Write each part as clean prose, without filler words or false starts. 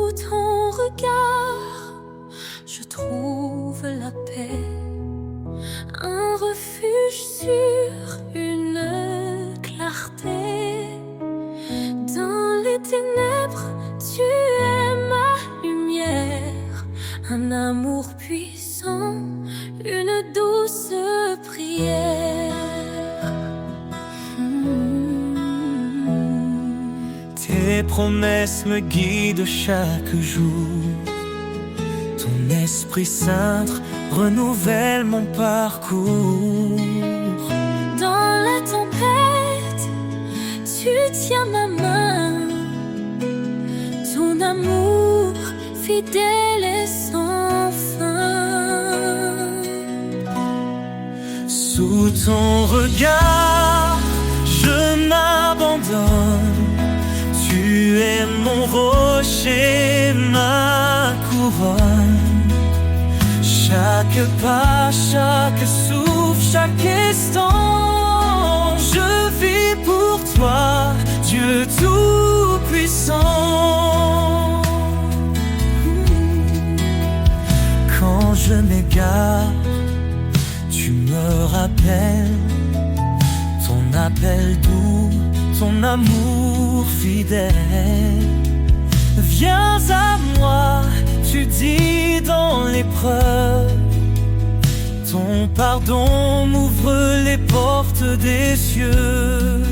Sous ton regard, je trouve la paix, un refuge sur une clarté. Dans les ténèbres, tu es ma lumière, un amour puissant, une douce prière. Tes promesses me guident chaque jour. Ton Esprit Saint renouvelle mon parcours. Dans la tempête, tu tiens ma main. Ton amour fidèle et sans fin. Sous ton regard, je m'abandonne. Tu es mon rocher, ma couronne. Chaque pas, chaque souffle, chaque instant, je vis pour toi, Dieu Tout-Puissant. Quand je m'égare, tu me rappelles ton appel doux, ton amour fidèle. Viens à moi, tu dis dans l'épreuve. Ton pardon m'ouvre les portes des cieux.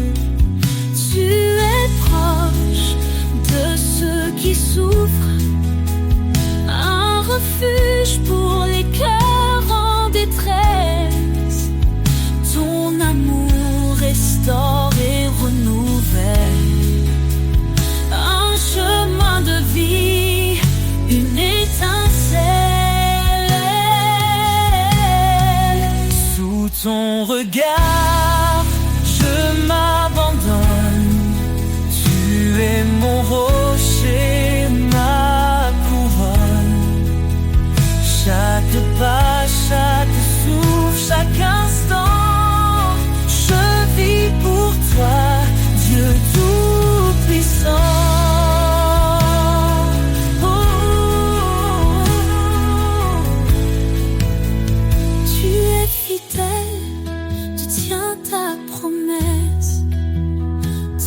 Tu es proche de ceux qui souffrent, un refuge pour les cœurs en détresse. Ton amour restaure et renouvelle, un chemin de vie, une étincelle. Sous ton regard, je m'abandonne. Tu es mon rocher, ma couronne. Chaque pas, chaque souffle, chaque instant, je vis pour toi, Dieu Tout-Puissant. Tu es fidèle, tu tiens ta promesse.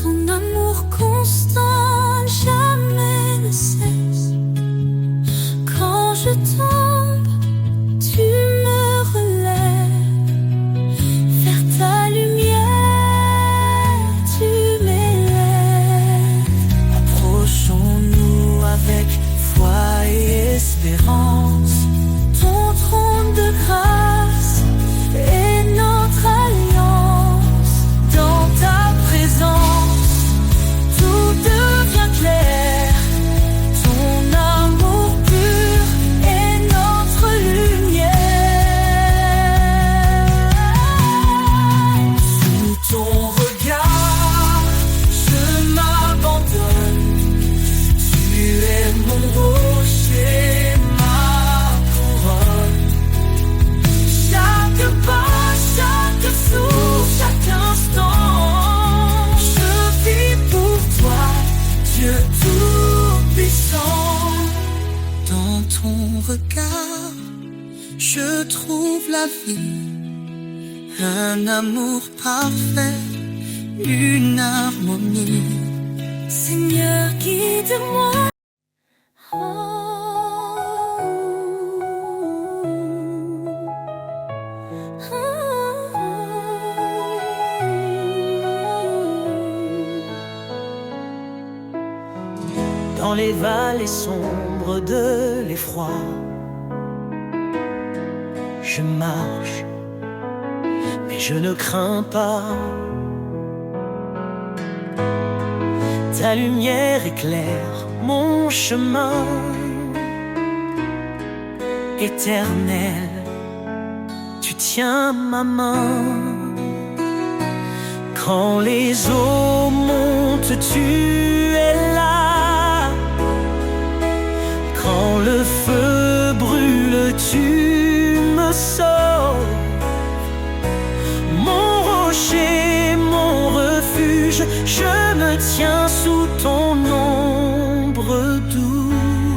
Ton amour constant jamais ne cesse. Quand je tombe, tu me relèves. Vers ta lumière, tu m'élèves. Approchons-nous avec foi et espérance. Ton trône de grâce est notre alliance. Dans ta présence, tout devient clair. Ton amour pur est notre lumière. Sous ton regard, je m'abandonne. Tu es mon rocher, ma couronne. Chaque pas, chaque souffle, chaque instant, je vis pour toi, Dieu Tout-Puissant. Dans ton regard, je trouve la vie, un amour parfait, une harmonie. Seigneur, guide-moi. Dans les vallées sombres de l'effroi, je marche, mais je ne crains pas. Ta lumière éclaire mon chemin. Éternel, tu tiens ma main. Quand les eaux montent, tu es là. Quand le feu brûle, tu me sauves. Mon rocher, mon refuge, je me tiens sous ton ombre douce.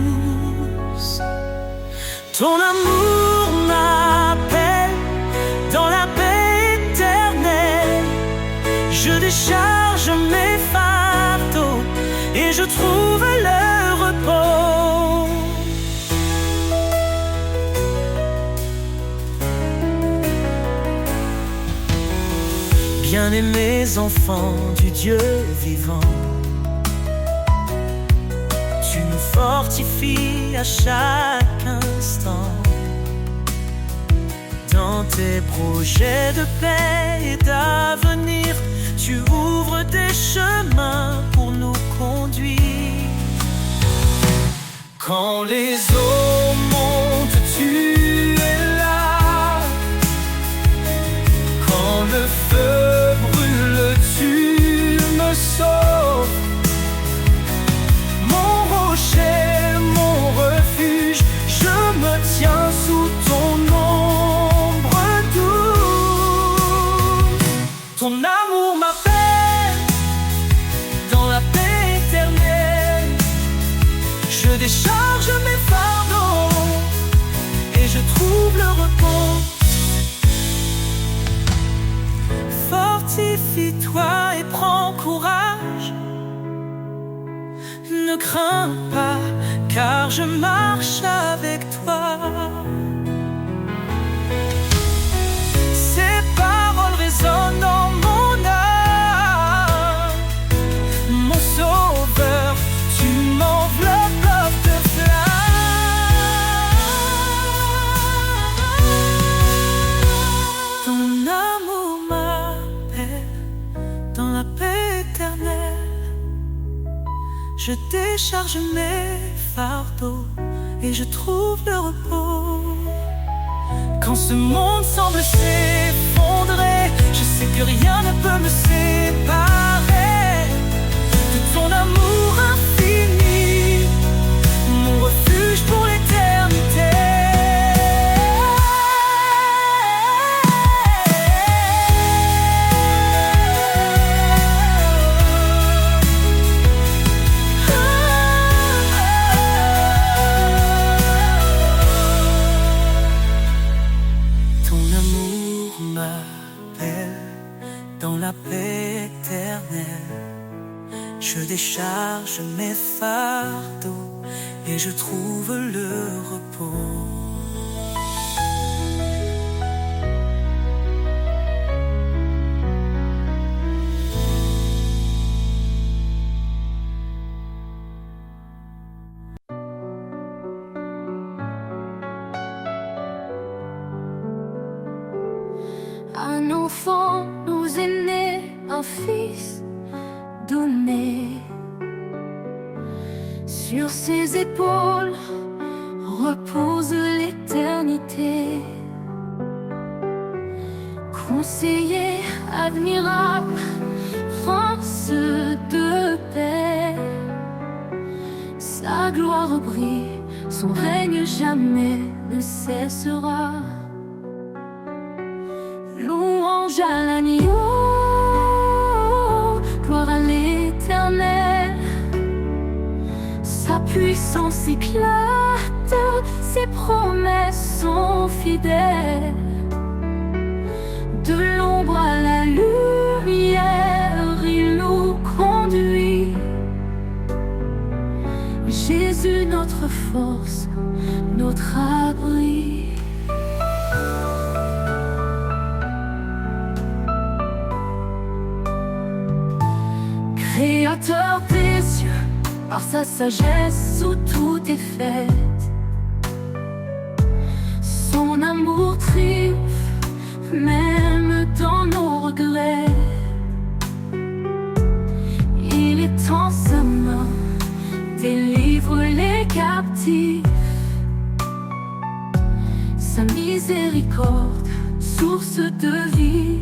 Ton amour m'appelle dans la paix éternelle. Je décharge mes fardeaux et je trouve le repos. Bien-aimés enfants du Dieu vivant, tu nous fortifies à chaque instant. Dans tes projets de paix et d'avenir, tu ouvres des chemins pour nous conduire. Quand les eaux montent, tu es là. Quand le feu brûle, tu me sauves. Mon rocher, mon refuge, je me tiens sous ton ombre douce. Ton amour m'appelle dans la paix éternelle. Je décharge mes fardeaux et je trouve le repos. Fortifie-toi et prends courage. Ne crains pas, car je marche avec toi. Ces paroles résonnent dans mon âme. Mon sauveur, tu m'enveloppes de flammes. Ton amour m'appelle dans la paix éternelle. Je décharge mes fardeaux et je trouve le repos. Quand ce monde semble s'effondrer, je sais que rien ne peut me séparer de ton amour infini, mon refuge pour l'éternité. Dans la paix éternelle, je décharge mes fardeaux et je trouve le repos. Un enfant nous est né, un fils donné. Sur ses épaules repose l'éternité. Conseiller admirable, prince de paix. Sa gloire brille, son règne jamais ne cessera. Louange à l'agneau, gloire à l'Éternel. Sa puissance éclate, ses promesses sont fidèles. De l'ombre à la lumière, il nous conduit. Jésus, notre force, notre abri. Créateur des cieux, par sa sagesse où tout est fait. Son amour triomphe, même dans nos regrets. Il étend sa main, délivre les captifs. Sa miséricorde, source de vie.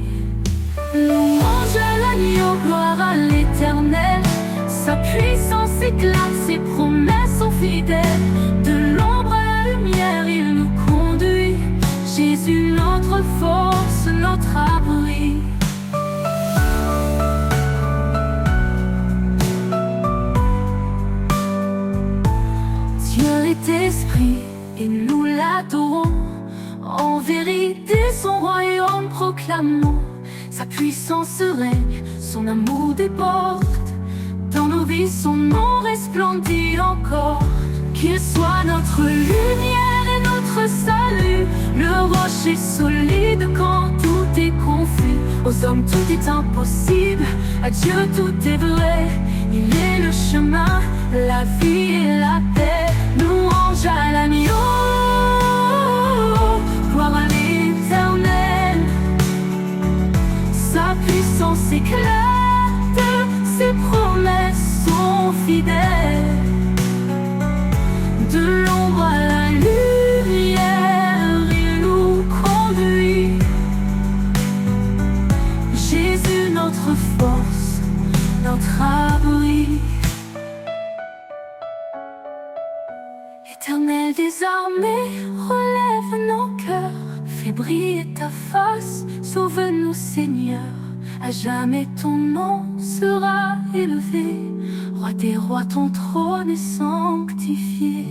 Louange à l'agneau, gloire à l'Éternel. Sa puissance éclate, ses promesses sont fidèles. De l'ombre à la lumière, il nous conduit. Jésus, notre force, notre abri. Dieu est esprit et nous l'adorons. En vérité, son royaume proclamons. Sa puissance règne, son amour déborde. Dans nos vies, son nom resplendit encore. Qu'il soit notre lumière et notre salut, le rocher solide quand tout est confus. Aux hommes tout est impossible, à Dieu tout est vrai. Il est le chemin, la vie et la paix. Louange à l'agneau, gloire à l'Éternel. Sa puissance éclate, ses promesses sont fidèles. De l'ombre à la lumière, il nous conduit. Jésus, notre force, notre abri. Éternel des armées, relève nos cœurs. Fais briller ta face, sauve-nous Seigneur. À jamais ton nom sera élevé. Roi des rois, ton trône est sanctifié.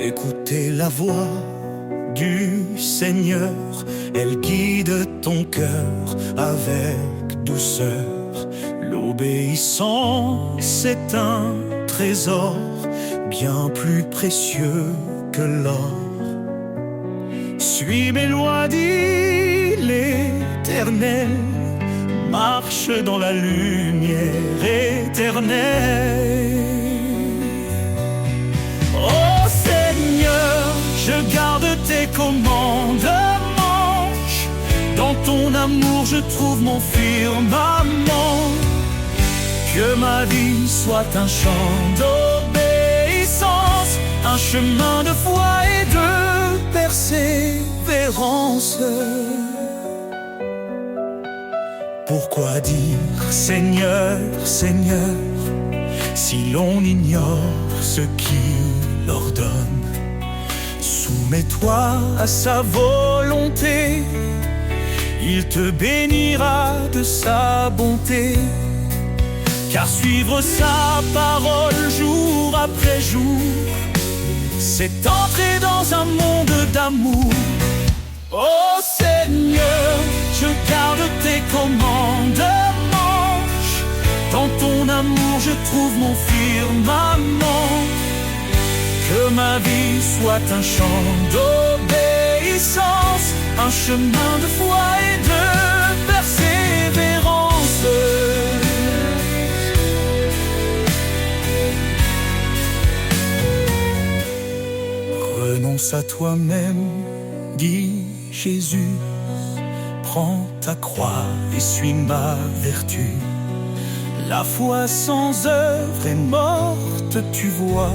Écoutez la voix du Seigneur, elle guide ton cœur avec douceur. L'obéissance est un trésor bien plus précieux que l'or. Suis mes lois, dit l'Éternel, marche dans la lumière éternelle. Je garde tes commandements. Dans ton amour je trouve mon firmament. Que ma vie soit un chant d'obéissance, un chemin de foi et de persévérance. Pourquoi dire Seigneur, Seigneur, si l'on ignore ce qu'il ordonne? Soumets-toi à sa volonté, il te bénira de sa bonté. Car suivre sa parole jour après jour, c'est entrer dans un monde d'amour. Oh Seigneur, je garde tes commandements. Dans ton amour je trouve mon firmament. Que ma vie soit un chant d'obéissance, un chemin de foi et de persévérance. Renonce à toi-même, dit Jésus. Prends ta croix et suis ma vertu. La foi sans œuvre est morte, tu vois.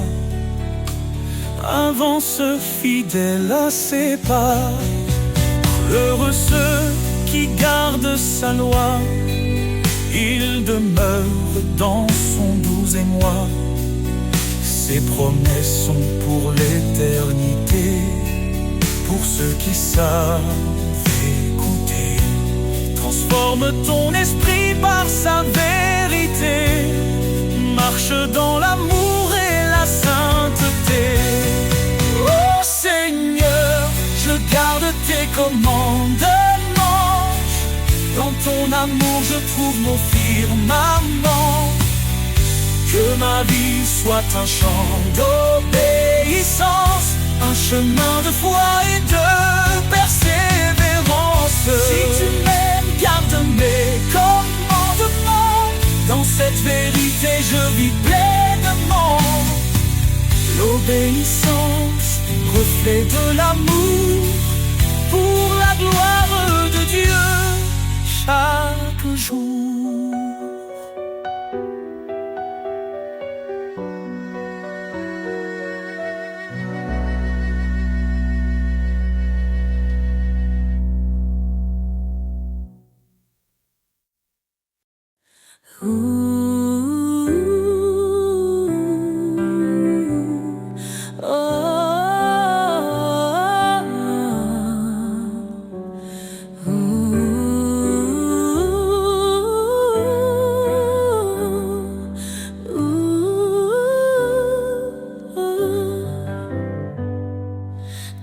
Avance fidèle à ses pas. Heureux ceux qui gardent sa loi, il demeure dans son doux émoi. Ses promesses sont pour l'éternité, pour ceux qui savent écouter. Transforme ton esprit par sa vérité, marche dans l'amour et la sainteté. Oh Seigneur, je garde tes commandements. Dans ton amour je trouve mon firmament. Que ma vie soit un chant d'obéissance, un chemin de foi et de persévérance. Si tu m'aimes, garde mes commandements. Dans cette vérité je vis pleinement. L'obéissance, reflet de l'amour, pour la gloire de Dieu chaque jour.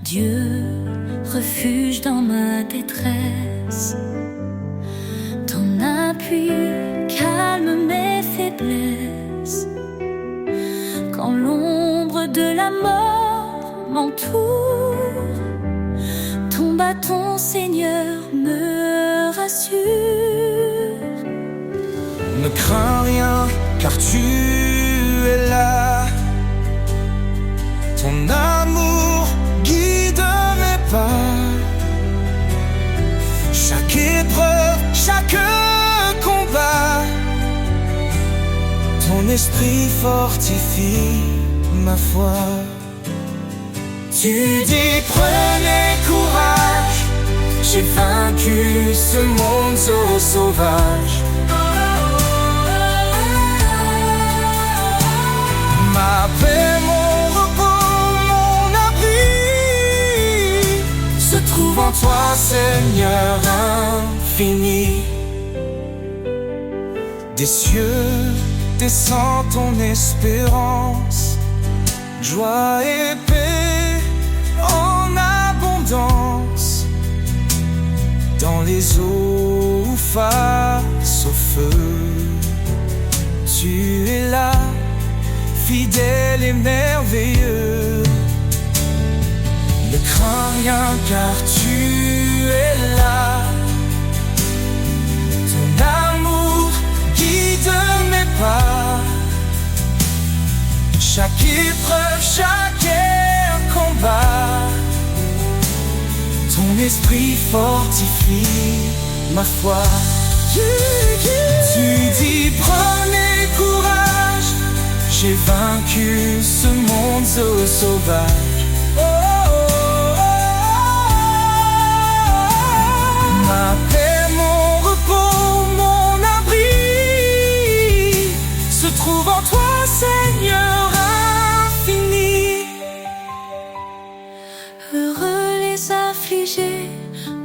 Dieu, refuge dans ma détresse, ton appui calme mes faiblesses. Quand l'ombre de la mort m'entoure, ton bâton, Seigneur, me rassure. Ne crains rien, car tu es là. Ton amour guide mes pas. Chaque épreuve, chaque combat, ton esprit fortifie ma foi. Tu dis prenez courage, j'ai vaincu ce monde sauvage. Ma paix, mon repos, mon abri se trouve en toi, Seigneur infini. Des cieux descend ton espérance, joie et paix en abondance. Dans les eaux face au feu, tu es là, fidèle et merveilleux. Ne crains rien, car tu es là. Ton amour guide mes pas. Chaque épreuve, chaque combat, ton esprit fortifie ma foi. Tu dis prenez courage, j'ai vaincu ce monde sauvage. Oh, oh, oh, oh. Ma paix, mon repos, mon abri se trouve en toi, Seigneur infini. Heureux les affligés,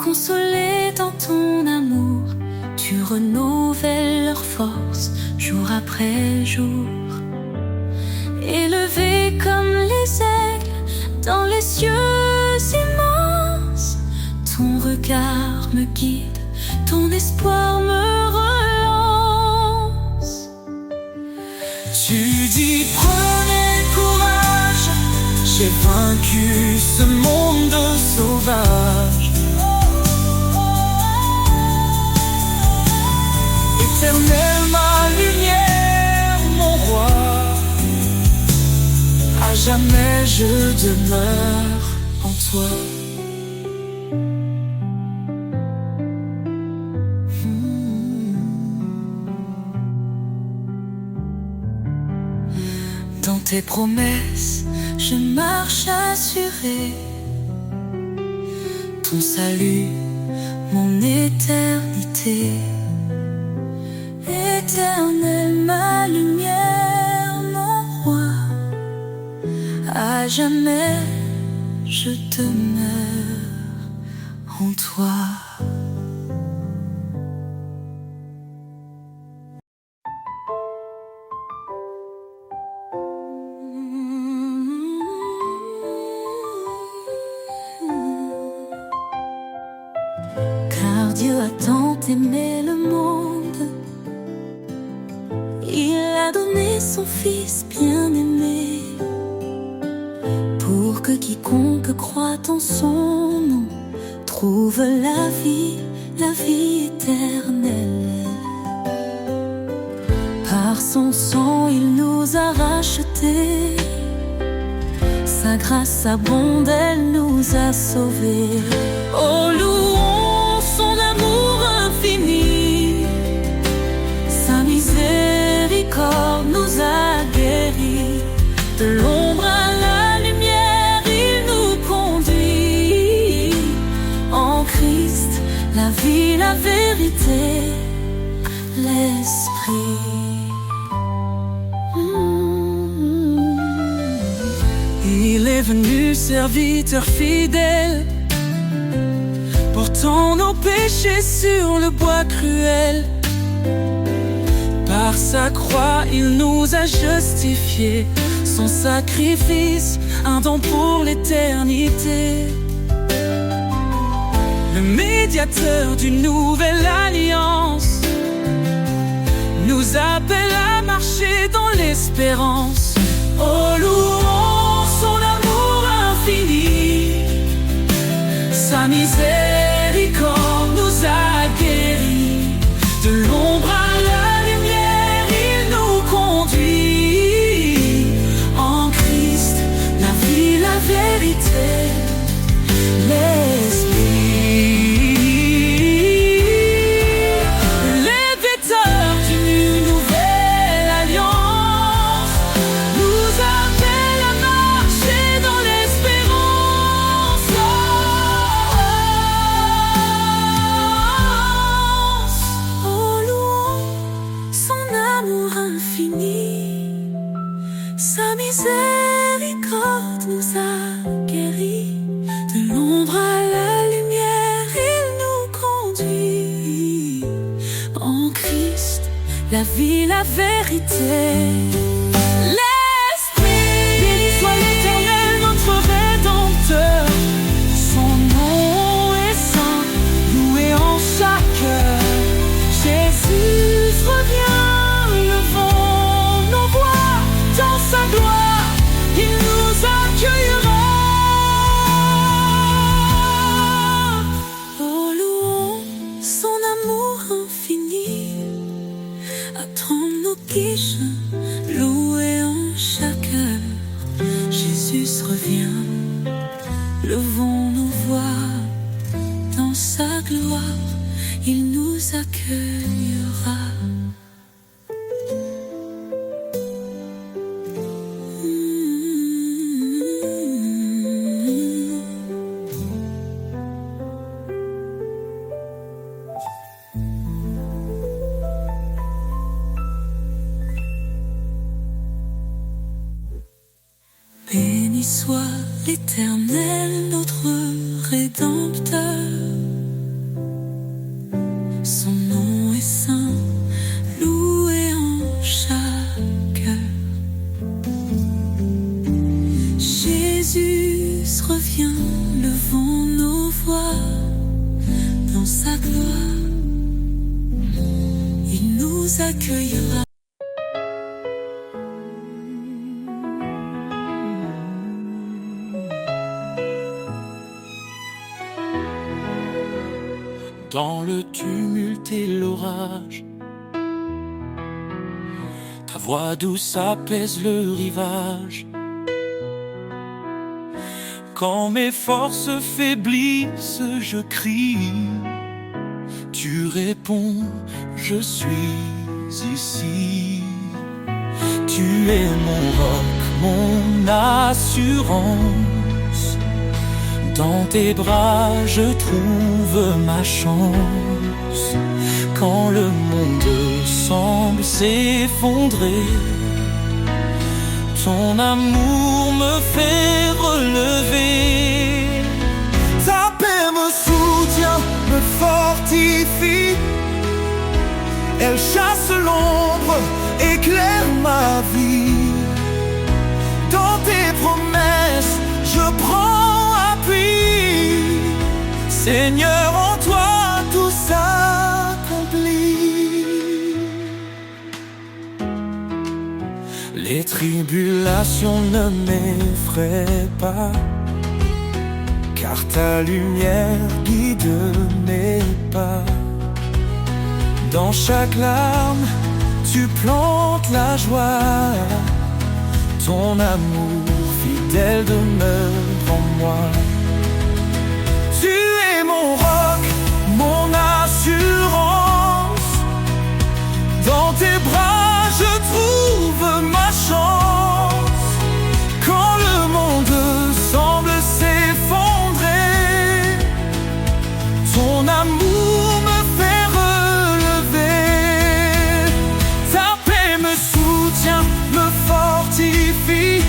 consolés dans ton amour. Tu renouvelles leur force jour après jour. Élevés comme les aigles dans les cieux immenses, ton regard me guide, ton espoir me relance. Tu dis prenez courage, j'ai vaincu ce monde sauvage. Éternel, ma lumière, mon roi, à jamais je demeure en toi. Dans tes promesses, je marche assuré. Ton salut, mon éternité. Éternel, ma lumière, mon roi, à jamais je demeure en toi. Car Dieu a tant aimé le monde, il a donné son Fils bien-aimé, pour que quiconque croit en son nom trouve la vie éternelle. Par son sang il nous a rachetés, sa grâce abonde, elle nous a sauvés. Oh, louons son amour infini, sa miséricorde nous a guéris. De l'ombre à la lumière, il nous conduit. En Christ, la vie, la vérité, l'esprit. venu serviteur fidèle, portant nos péchés sur le bois cruel. Par sa croix, il nous a justifiés, son sacrifice, un don pour l'éternité. Le médiateur d'une nouvelle alliance nous appelle à marcher dans l'espérance. Oh, louons son amour infini, sa miséricorde nous a guéris. De l'ombre à la lumière, il nous conduit. En Christ, la vie, la vérité, l'esprit. L'éditeur d'une nouvelle alliance nous appelle à marcher dans l'espérance. Oh, louons son amour infini, sa miséricorde nous a guéris. De l'ombre à la lumière, il nous conduit. En Christ, la vie, la vérité, l'esprit. Béni soit l'Éternel, notre Rédempteur. Son nom est saint, loué en chaque heure. Jésus revient, levons nos voix dans sa gloire. Il nous accueillera. Oh, louons son amour infini, attends nos guiches, loué en chaque heure. Jésus revient, levons nos voix dans sa gloire. Il nous accueillera. Béni soit l'Éternel, notre Rédempteur. Son nom est saint, loué en chaque heure. Jésus revient, levons nos voix dans sa gloire. Il nous accueillera. Dans le tumulte et l'orage, ta voix douce apaise le rivage. Quand mes forces faiblissent, je crie. Tu réponds, je suis ici. Tu es mon roc, mon assurance. Dans tes bras je trouve ma chance. Quand le monde semble s'effondrer, ton amour me fait relever. Ta paix me soutient, me fortifie. Elle chasse l'ombre, éclaire ma vie. Dans tes promesses, je prends appui. Seigneur, en toi tout s'accomplit. Les tribulations ne m'effraient pas, car ta lumière guide mes pas. Dans chaque larme, tu plantes la joie. Ton amour fidèle demeure en moi. Tu es mon roc, mon assurance. Dans tes bras, je trouve ma chance. Quand le monde semble s'effondrer, ton amour me fait relever. Ta paix me soutient, me fortifie.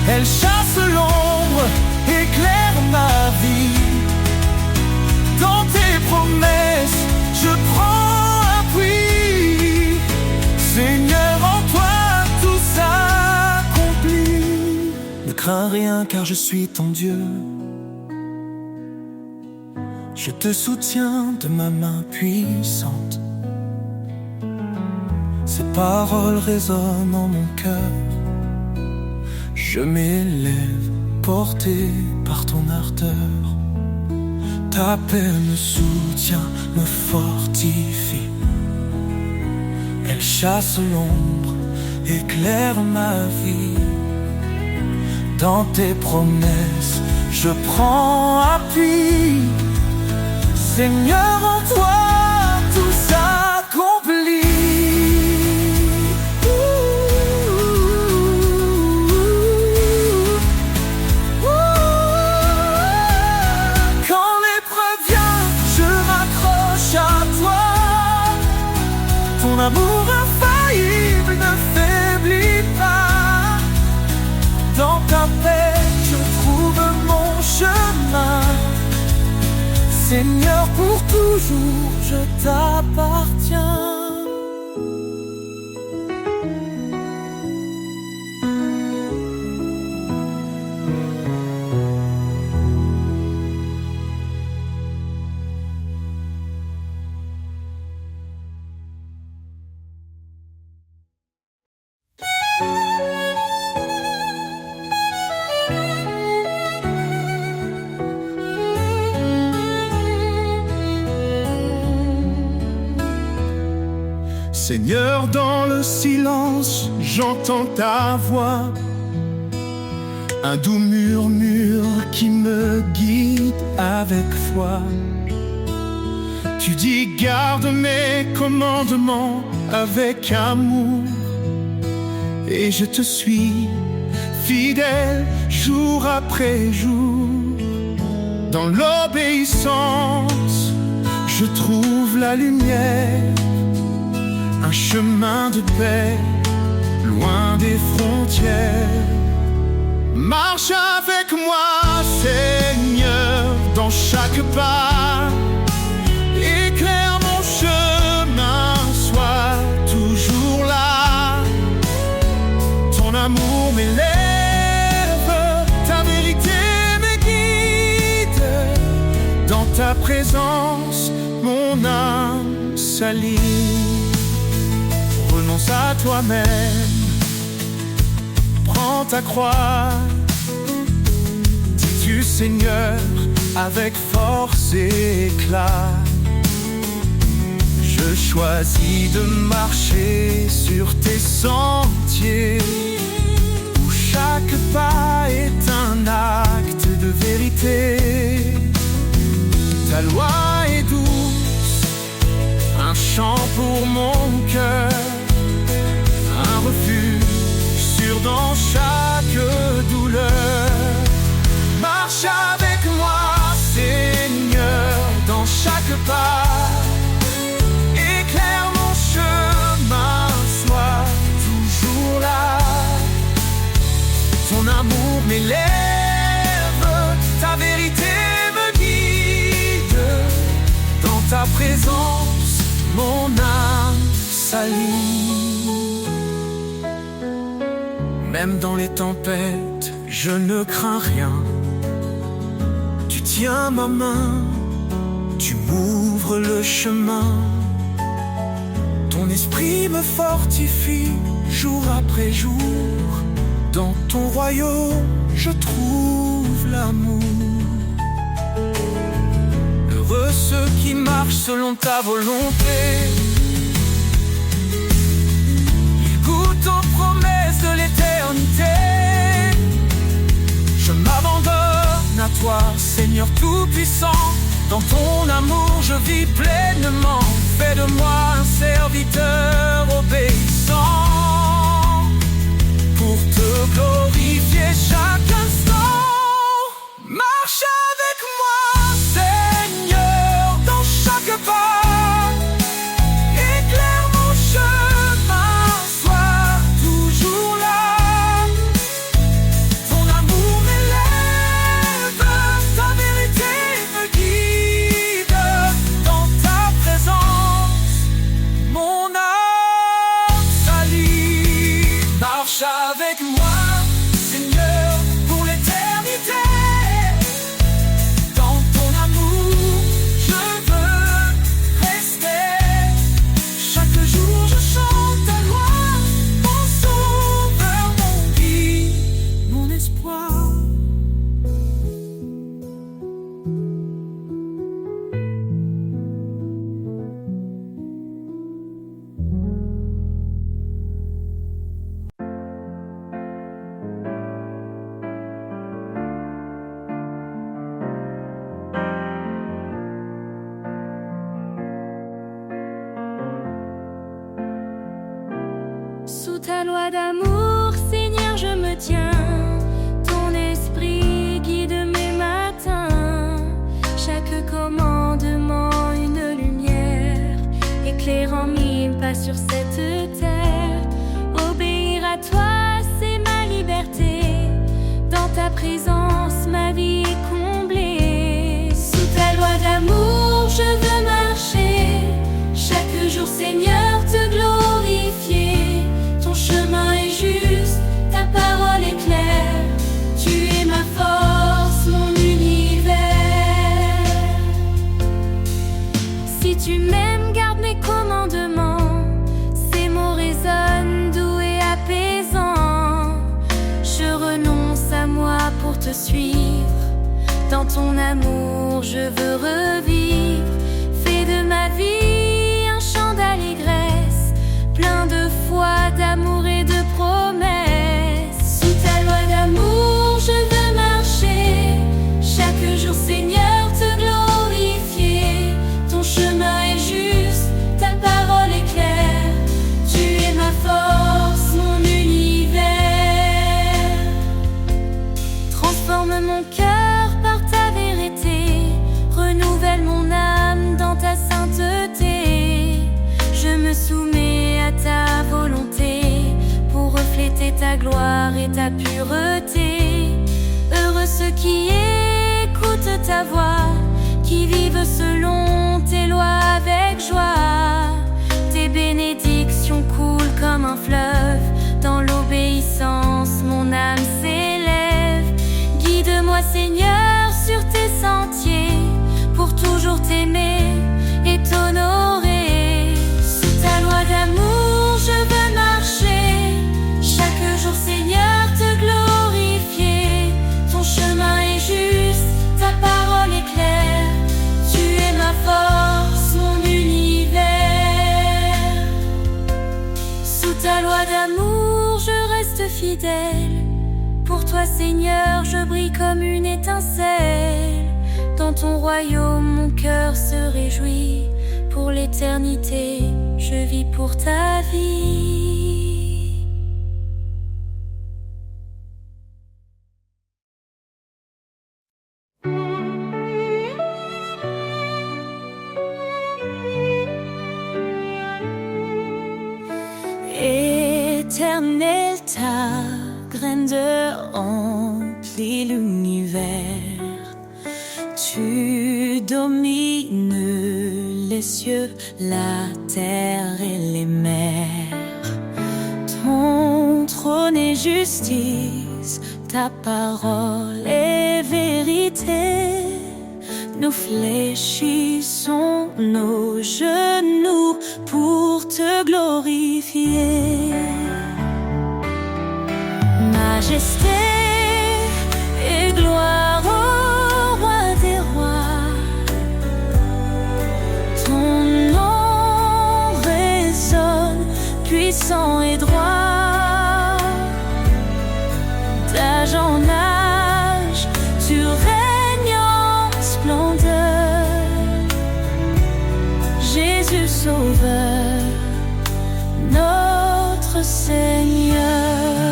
Elle chasse crains rien car je suis ton Dieu. Je te soutiens de ma main puissante. Ces paroles résonnent en mon cœur. Je m'élève, porté par ton ardeur. Ta paix me soutient, me fortifie. Elle chasse l'ombre, éclaire ma vie. Dans tes promesses, je prends appui. Seigneur, en toi, tout s'accomplit. Quand l'épreuve vient, je m'accroche à toi. Ton amour infaillible ne faiblit pas. Dans ta paix, je trouve mon chemin. Seigneur, pour toujours, je t'appartiens. Seigneur, dans le silence, j'entends ta voix, un doux murmure qui me guide avec foi. Tu dis garde mes commandements avec amour, et je te suis fidèle jour après jour. Dans l'obéissance, je trouve la lumière, un chemin de paix, loin des frontières. Marche avec moi, Seigneur, dans chaque pas. Éclaire mon chemin, sois toujours là. Ton amour m'élève, ta vérité me guide. Dans ta présence, mon âme s'aligne. Renonce à toi-même, prends ta croix. Dis-tu Seigneur avec force et éclat. Je choisis de marcher sur tes sentiers, où chaque pas est un acte de vérité. Ta loi est douce, un chant pour mon cœur, un refuge sûr dans chaque douleur. Marche avec moi, Seigneur, dans chaque pas. Éclaire mon chemin, sois toujours là. Ton amour m'élève, ta vérité me guide. Dans ta présence, mon âme s'aligne. Même dans les tempêtes, je ne crains rien. Tu tiens ma main, tu m'ouvres le chemin. Ton esprit me fortifie jour après jour. Dans ton royaume, je trouve l'amour. Heureux ceux qui marchent selon ta volonté. Ils goûtent aux promesses de l'éternité. Je m'abandonne à toi, Seigneur Tout-Puissant. Dans ton amour, je vis pleinement. Fais de moi un serviteur obéissant, pour te glorifier chaque instant. Marche avec moi, Seigneur, dans chaque pas. Éclaire mon chemin, sois toujours là. Ton amour m'élève, ta vérité me guide. Dans ta présence, mon âme s'aligne. Sous ta loi d'amour, Seigneur, je me tiens. Ton esprit guide mes matins. Chaque commandement, une lumière éclairant mille pas sur cette terre. Obéir à toi, c'est ma liberté. Dans ta présence, ma vie est comblée. Sous ta loi d'amour, je veux marcher. Chaque jour, Seigneur, te glorifier. Ton chemin est juste, ta parole est claire. Tu es ma force, mon univers. Si tu m'aimes, garde mes commandements. Ces mots résonnent doux et apaisants. Je renonce à moi pour te suivre. Dans ton amour, je veux revivre. Fais de ma vie un chant d'allégresse, plein de foi, d'amour et de promesses. Sous ta loi d'amour, je veux marcher. Chaque jour, Seigneur, te glorifier. Ton chemin est juste, ta parole est claire. Tu es ma force, mon univers. Transforme mon cœur par ta vérité. Renouvelle mon âme dans ta sainteté. Je me soumets à ta volonté pour refléter ta gloire et ta pureté. Heureux ceux qui écoutent ta voix, qui vivent selon tes lois avec joie. Tes bénédictions coulent comme un fleuve. Dans l'obéissance, mon âme s'élève. Guide-moi, Seigneur, sur tes sentiers, pour toujours t'aimer et t'honorer. Sous ta loi d'amour, je veux marcher. Chaque jour, Seigneur, te glorifier. Ton chemin est juste, ta parole est claire. Tu es ma force, mon univers. Sous ta loi d'amour, je reste fidèle. Pour toi, Seigneur, je brille comme une étincelle. Dans ton royaume, mon cœur se réjouit. Pour l'éternité, je vis pour ta vie. Éternel, ta grandeur remplit l'univers. Tu domines les cieux, la terre et les mers. Ton trône est justice, ta parole est vérité. Nous fléchissons nos genoux pour te glorifier. Majesté et gloire au roi des rois. Ton nom résonne, puissant et droit. D'âge en âge, tu règnes en splendeur. Jésus Sauveur, notre Seigneur.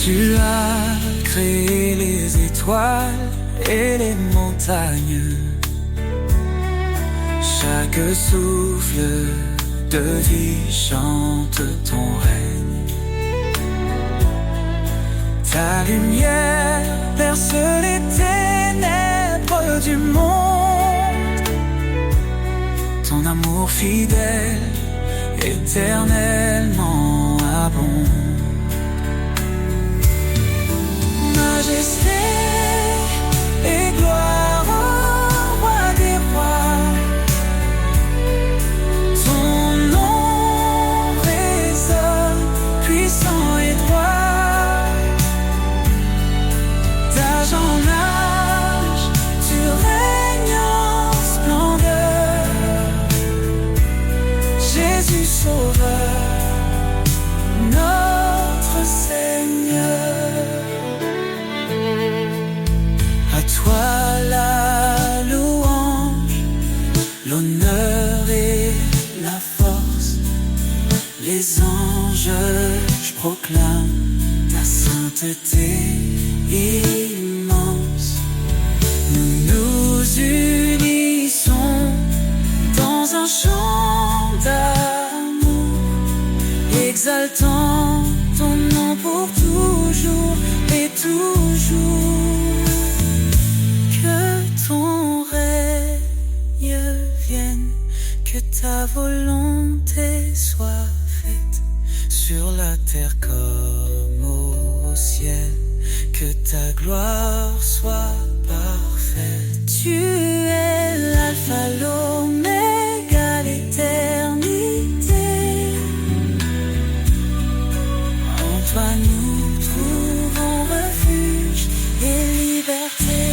Tu as créé les étoiles et les montagnes. Chaque souffle de vie chante ton règne. Ta lumière perce les ténèbres du monde. Ton amour fidèle, éternellement abonde. Majesté et gloire au roi des rois. Ton nom résonne, puissant et droit. D'âge en âge, tu règnes en splendeur. Jésus Sauveur, notre Seigneur. toujours. Que ton règne vienne, que ta volonté soit faite sur la terre comme au ciel, que ta gloire soit parfaite. Tu es l'alpha, l'oméga, l'éternité. En toi nous trouvons refuge et liberté.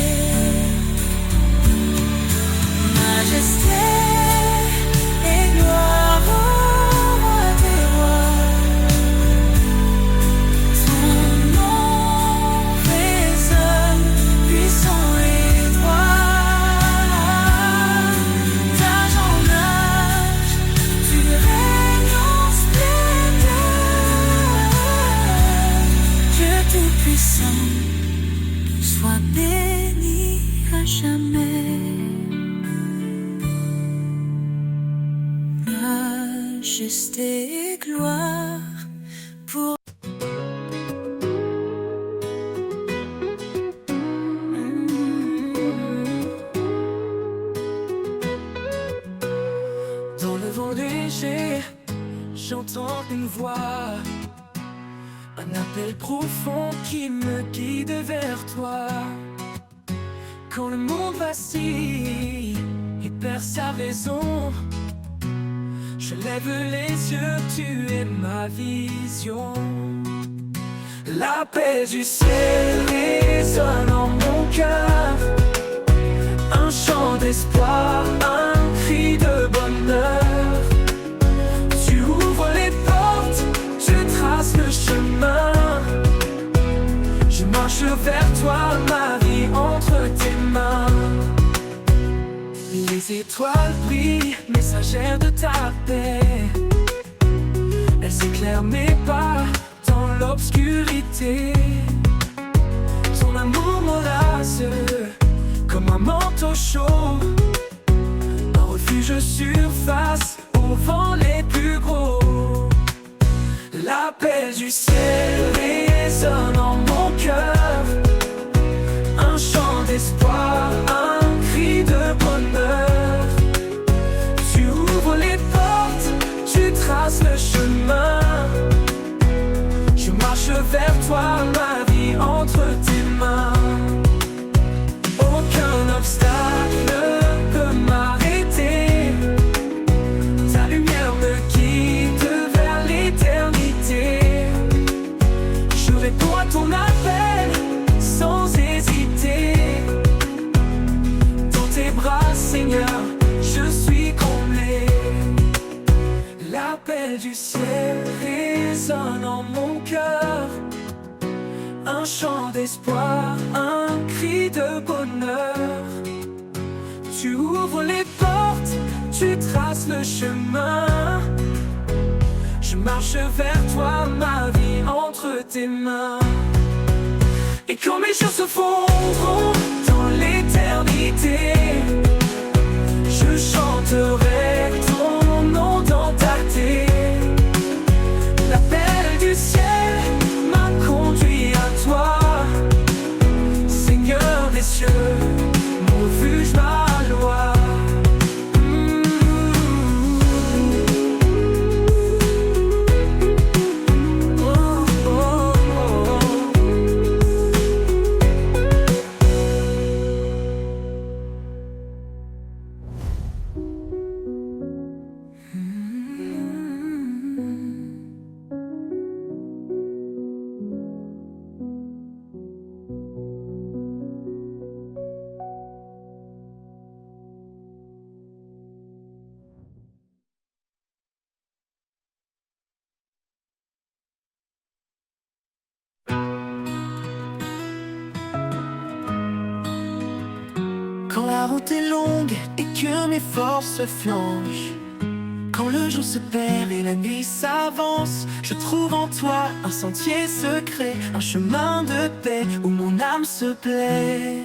Majesté et gloire au roi des rois. Ton nom résonne, puissant et droit. D'âge en âge, tu règnes en splendeur. Dieu tout-puissant, sois béni à jamais. Majesté et gloire pour Dans le vent léger, j'entends une voix, un appel profond qui me guide vers toi. Quand le monde vacille et perd sa raison, je lève les yeux, tu es ma vision. La paix du ciel résonne en mon cœur, un chant d'espoir, un cri de bonheur. Tu ouvres les portes, tu traces le chemin. Je marche vers toi, ma vie entre tes mains. Les étoiles brillent, messagères de ta paix. Elles éclairent mes pas dans l'obscurité. Ton amour m'enlace comme un manteau chaud, un refuge surface au vent les plus gros. L'appel du ciel résonne en mon cœur, un chant d'espoir, un cri de bonheur. Tu ouvres les portes, tu traces le chemin. Je marche vers toi, ma vie entre tes mains. Aucun obstacle ne peut m'arrêter. Ta lumière me guide vers l'éternité. Je réponds à ton appel sans hésiter. Dans tes bras, Seigneur, je suis comblé. L'appel du ciel résonne en mon cœur, un chant d'espoir, un cri de bonheur. Tu ouvres les portes, tu traces le chemin. Je marche vers toi, ma vie entre tes mains. Et quand mes jours se fondront dans l'éternité, je chanterai ton nom dans ta terre. L'appel du ciel m'a conduit à toi, Seigneur des cieux, mon refuge, ma loi. Quand la route est longue et que mes forces flanchent, quand le jour se perd et la nuit s'avance, je trouve en toi un sentier secret, un chemin de paix où mon âme se plaît.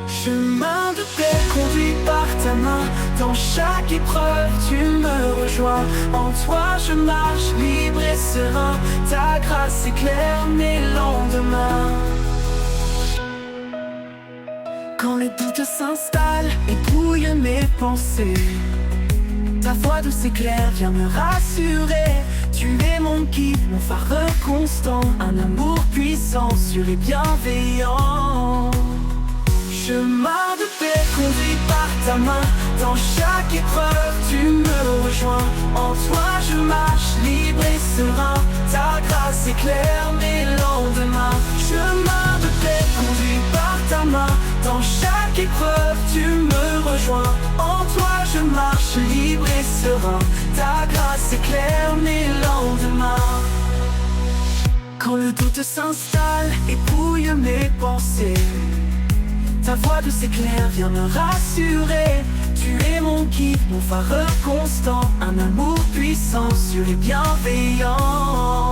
Chemin de paix conduit par ta main, dans chaque épreuve tu me rejoins. rejoins. En toi je marche libre et serein. Ta grâce éclaire mes lendemains. Quand le doute s'installe et brouille mes pensées, ta voix douce et claire vient me rassurer. Tu es mon guide, mon phare constant, un amour puissant, sûr et bienveillant. Chemin de paix conduit par ta main, dans chaque épreuve tu me rejoins. En toi je marche libre et serein, ta grâce éclaire mes lendemains. Chemin de paix conduit par ta main, dans chaque épreuve tu me rejoins. En toi je marche libre et serein, ta grâce éclaire mes lendemains. Quand le doute s'installe et brouille mes pensées, ta voix douce et claire vient me rassurer. Tu es mon guide, mon phare constant, un amour puissant, sûr et bienveillant.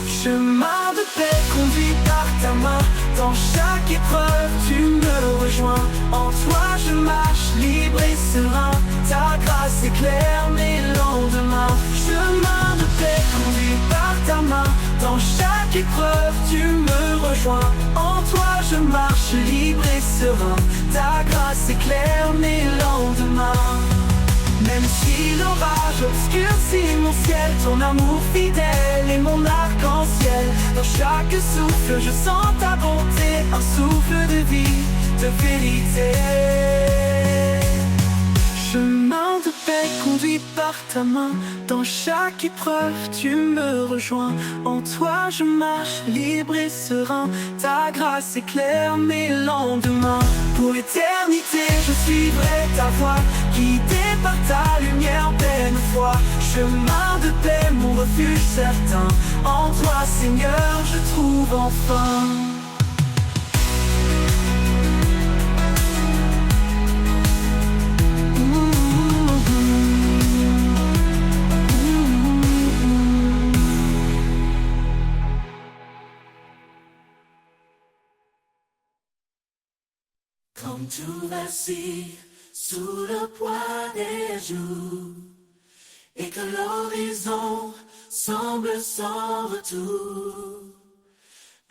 Chemin de paix conduit par ta main, dans chaque épreuve tu me rejoins. En toi je marche libre et serein, ta grâce éclaire mes lendemains. Chemin de paix conduit par ta main, dans chaque épreuve tu me rejoins. En toi je marche libre et serein, ta grâce éclaire mes lendemains. Même si l'orage obscurcit mon ciel, ton amour fidèle est mon arc-en-ciel. Dans chaque souffle je sens ta bonté, un souffle de vie, de vérité. Chemin de paix conduit par ta main, dans chaque épreuve tu me rejoins. En toi je marche libre et serein, ta grâce éclaire mes lendemains. Pour l'éternité je suivrai ta voie, guidé par ta lumière pleine foi. Chemin de paix mon refuge certain, en toi Seigneur je trouve enfin. Comme tout vacille sous le poids des jours, et que l'horizon semble sans retour,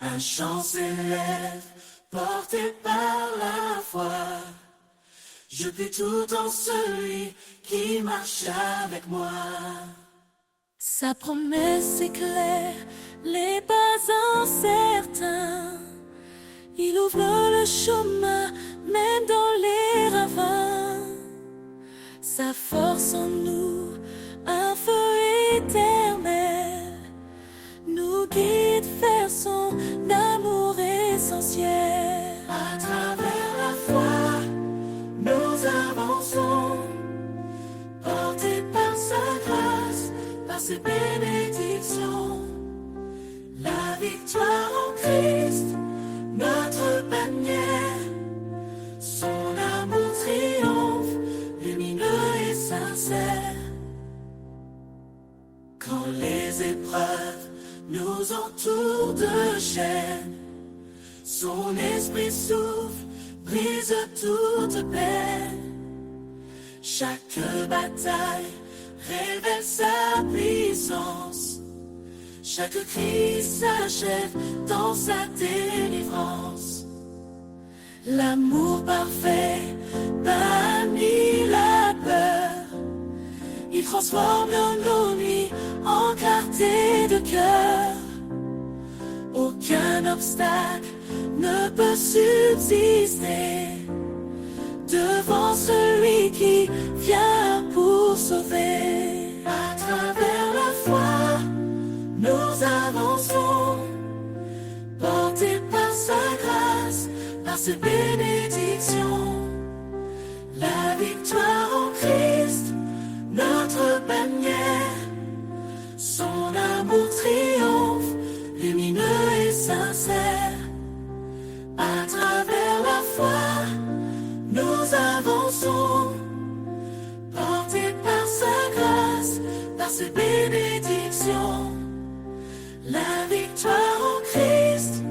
un chant s'élève porté par la foi. Je peux tout en celui qui marche avec moi. Sa promesse éclaire les pas incertains. Il ouvre le chemin, même dans les ravins. Sa force en nous, un feu éternel, nous guide vers son amour essentiel. À travers la foi, nous avançons, portés par sa grâce, par ses bénédictions. La victoire en Christ, notre bannière, son amour triomphe, lumineux et sincère. Quand les épreuves nous entourent de chaînes, son esprit souffle, brise toute peine. Chaque bataille révèle sa puissance, chaque cri s'achève dans sa délivrance. L'amour parfait bannit la peur, il transforme nos nuits en clarté de cœur. Aucun obstacle ne peut subsister devant celui qui vient pour sauver. À travers la foi, nous avançons, portés par sa grâce, par ses bénédictions. La victoire en Christ, notre bannière, son amour triomphe, lumineux et sincère. À travers la foi, nous avançons, portés par sa grâce, par ses bénédictions. La victoire en Christ,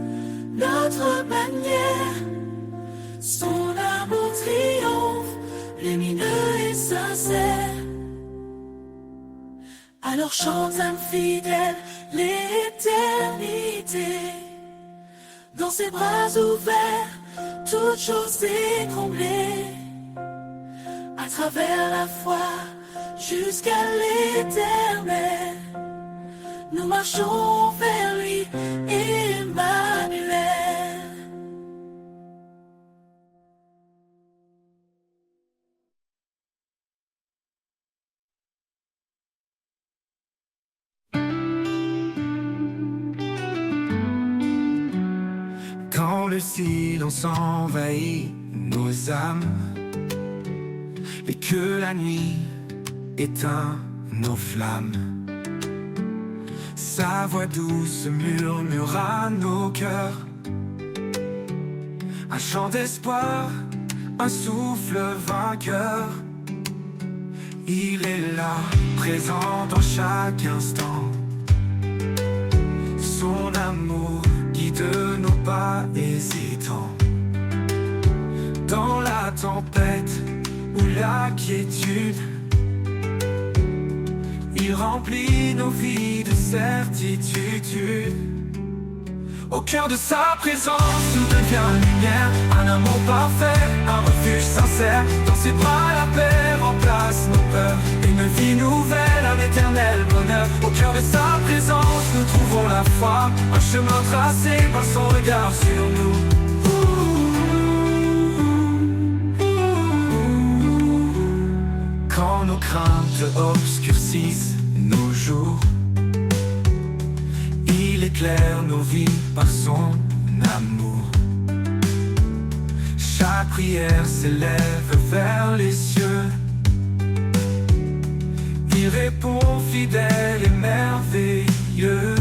notre bannière, son amour triomphe, lumineux et sincère. À travers la foi, nous avançons, portés par sa grâce, par ses bénédictions. La victoire en Christ, notre bannière, son amour triomphe, lumineux et sincère. À travers la foi, nous avançons, portés par sa grâce, par ses bénédictions. La victoire en Christ, notre bannière, son amour triomphe, lumineux et sincère. Alors chante infidèle l'éternité. Dans ses bras ouverts, toute chose est comblée. À travers la foi, jusqu'à l'éternel, nous marchons vers lui, Emmanuel. Quand le silence envahit nos âmes et que la nuit éteint nos flammes, sa voix douce murmure à nos cœurs un chant d'espoir, un souffle vainqueur. Il est là, présent dans chaque instant. Son amour guide nos pas hésitants. Dans la tempête ou la quiétude, il remplit nos vies de certitude. Au cœur de sa présence, tout devient lumière. Un amour parfait, un refuge sincère. Dans ses bras, la paix remplace nos peurs. Une vie nouvelle, un éternel bonheur. Au cœur de sa présence, nous trouvons la foi. Un chemin tracé par son regard sur nous. Quand nos craintes obscurcissent nos jours, il éclaire nos vies par son amour. Chaque prière s'élève vers les cieux. Il répond fidèle et merveilleux.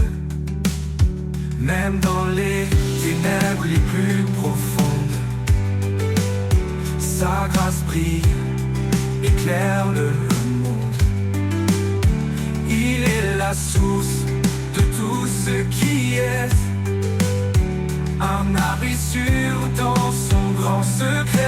Même dans les ténèbres les plus profondes, sa grâce brille, éclaire le monde. Il est la source de tout ce qui est, un abri sûr dans son grand secret.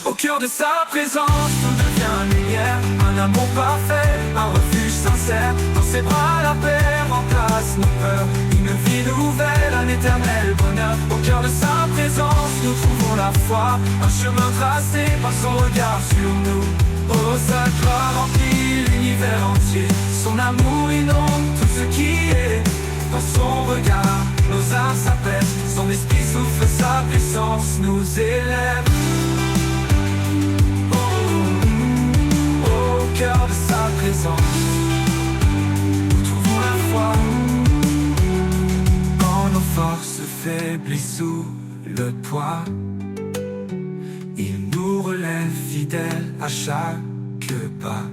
Au cœur de sa présence, tout devient lumière. Un amour parfait, un refuge sincère. Dans ses bras, la paix remplace nos peurs. Une vie nouvelle, un éternel bonheur. Au cœur de sa présence, nous trouvons la foi. Un chemin tracé par son regard sur nous. Oh, sa gloire remplit l'univers entier. Son amour inonde tout ce qui est. Dans son regard, nos âmes s'apaisent. Son esprit souffle, sa puissance nous élève. Au cœur de sa présence, nous trouvons la foi. Quand nos forces faiblissent sous le poids, il nous relève fidèles à chaque pas.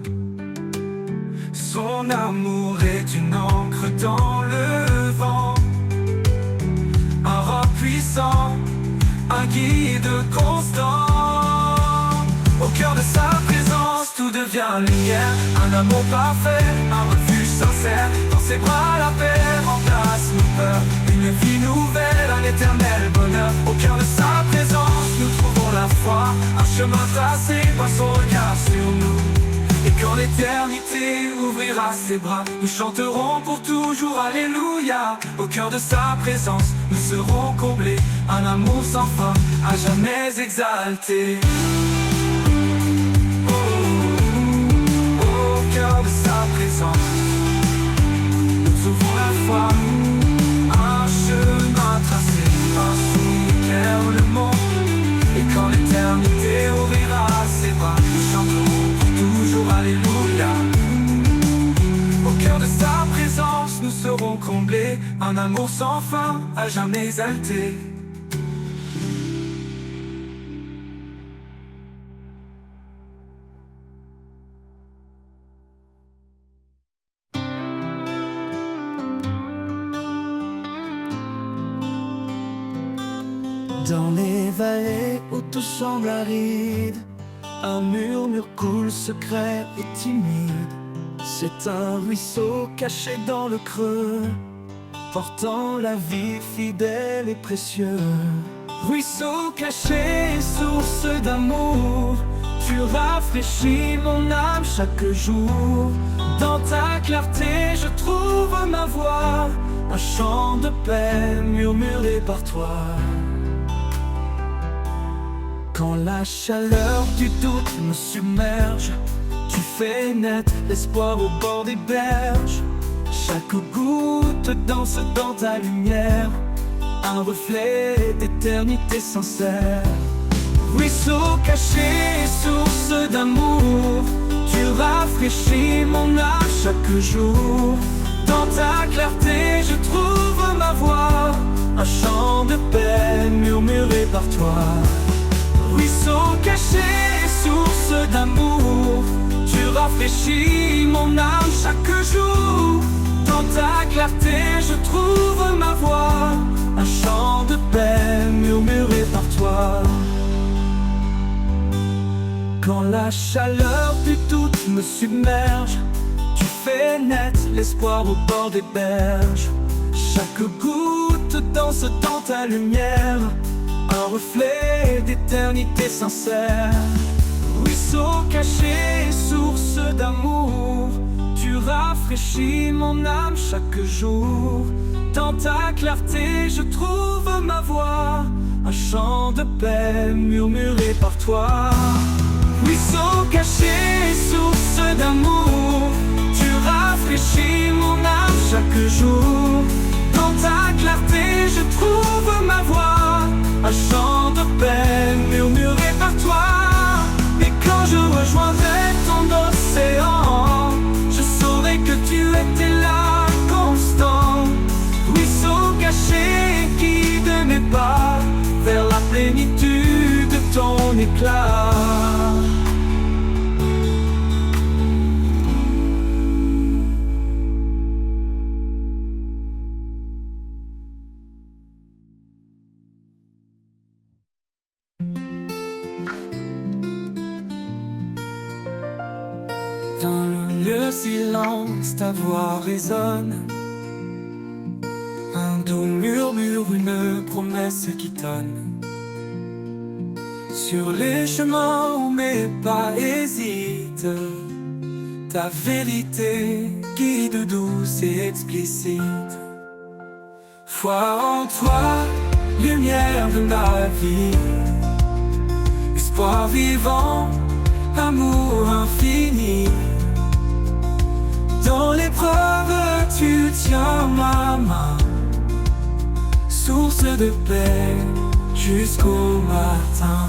Son amour est une encre dans le vent, un roc puissant, un guide constant. Au cœur de sa présence, tout devient lumière. Un amour parfait, un refuge sincère. Dans ses bras, la paix remplace nos peurs. Une vie nouvelle, un éternel bonheur. Au cœur de sa présence, nous trouvons la foi. Un chemin tracé par son regard sur nous. Et quand l'éternité ouvrira ses bras, nous chanterons pour toujours Alléluia. Au cœur de sa présence, nous serons comblés. Un amour sans fin, à jamais exalté. Au cœur de sa présence, nous trouvons la foi. Un chemin tracé par son éclaire le monde. Et quand l'éternité ouvrira ses bras, nous chanterons pour toujours Alléluia. Au cœur de sa présence, nous serons comblés. Un amour sans fin, à jamais exalté. Dans les vallées où tout semble aride, un murmure coule secret et timide. C'est un ruisseau caché dans le creux, portant la vie fidèle et précieuse. Ruisseau caché, source d'amour, Tu rafraîchis mon âme chaque jour. Dans ta clarté je trouve ma voix, un chant de paix murmuré par toi. Quand la chaleur du doute me submerge, tu fais naître l'espoir au bord des berges. Chaque goutte danse dans ta lumière, un reflet d'éternité sincère. Ruisseau caché, source d'amour, tu rafraîchis mon âme chaque jour. Dans ta clarté je trouve ma voix, un chant de paix murmuré par toi. Ruisseau caché, source d'amour, tu rafraîchis mon âme chaque jour. Dans ta clarté je trouve ma voix, un chant de paix murmuré par toi. Quand la chaleur du doute me submerge, tu fais naître l'espoir au bord des berges. Chaque goutte danse dans ta lumière, un reflet d'éternité sincère. Ruisseau caché, source d'amour, tu rafraîchis mon âme chaque jour. Dans ta clarté je trouve ma voix, un chant de paix murmuré par toi. Ruisseau caché, source d'amour, tu rafraîchis mon âme chaque jour. Dans ta clarté je trouve ma voix, un chant de paix murmuré par toi. Et quand je rejoindrai ton océan, je saurai que tu étais là constant. Ruisseau caché, guide mes pas vers la plénitude de ton éclat. Dans le silence, ta voix résonne, un doux murmure, une promesse qui tonne. Sur les chemins où mes pas hésitent, ta vérité guide douce et explicite. Foi en toi, lumière de ma vie, espoir vivant, amour infini. Dans l'épreuve, tu tiens ma main, source de paix jusqu'au matin.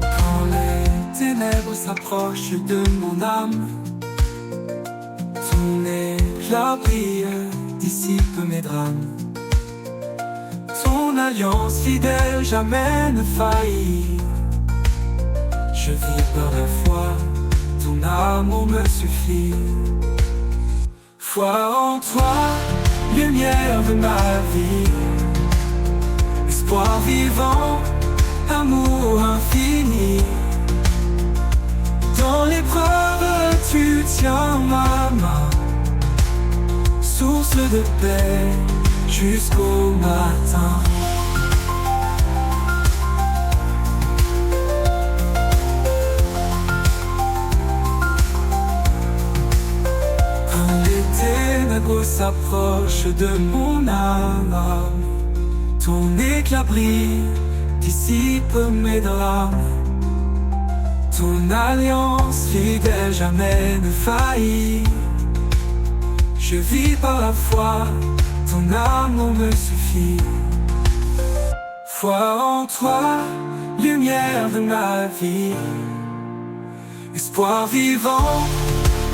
Quand les ténèbres s'approchent de mon âme, ton éclat brille, dissipe mes drames. Ton alliance fidèle jamais ne faillit. Je vis par la foi, ton amour me suffit. Foi en toi, lumière de ma vie, espoir vivant, amour infini. Dans l'épreuve, tu tiens ma main, source de paix jusqu'au matin. Quand les ténèbres s'approchent de mon âme, ton éclat brille, dissipe mes drames. Ton alliance fidèle jamais ne faillit. Je vis par la foi, ton amour me suffit. Foi en toi, lumière de ma vie, espoir vivant,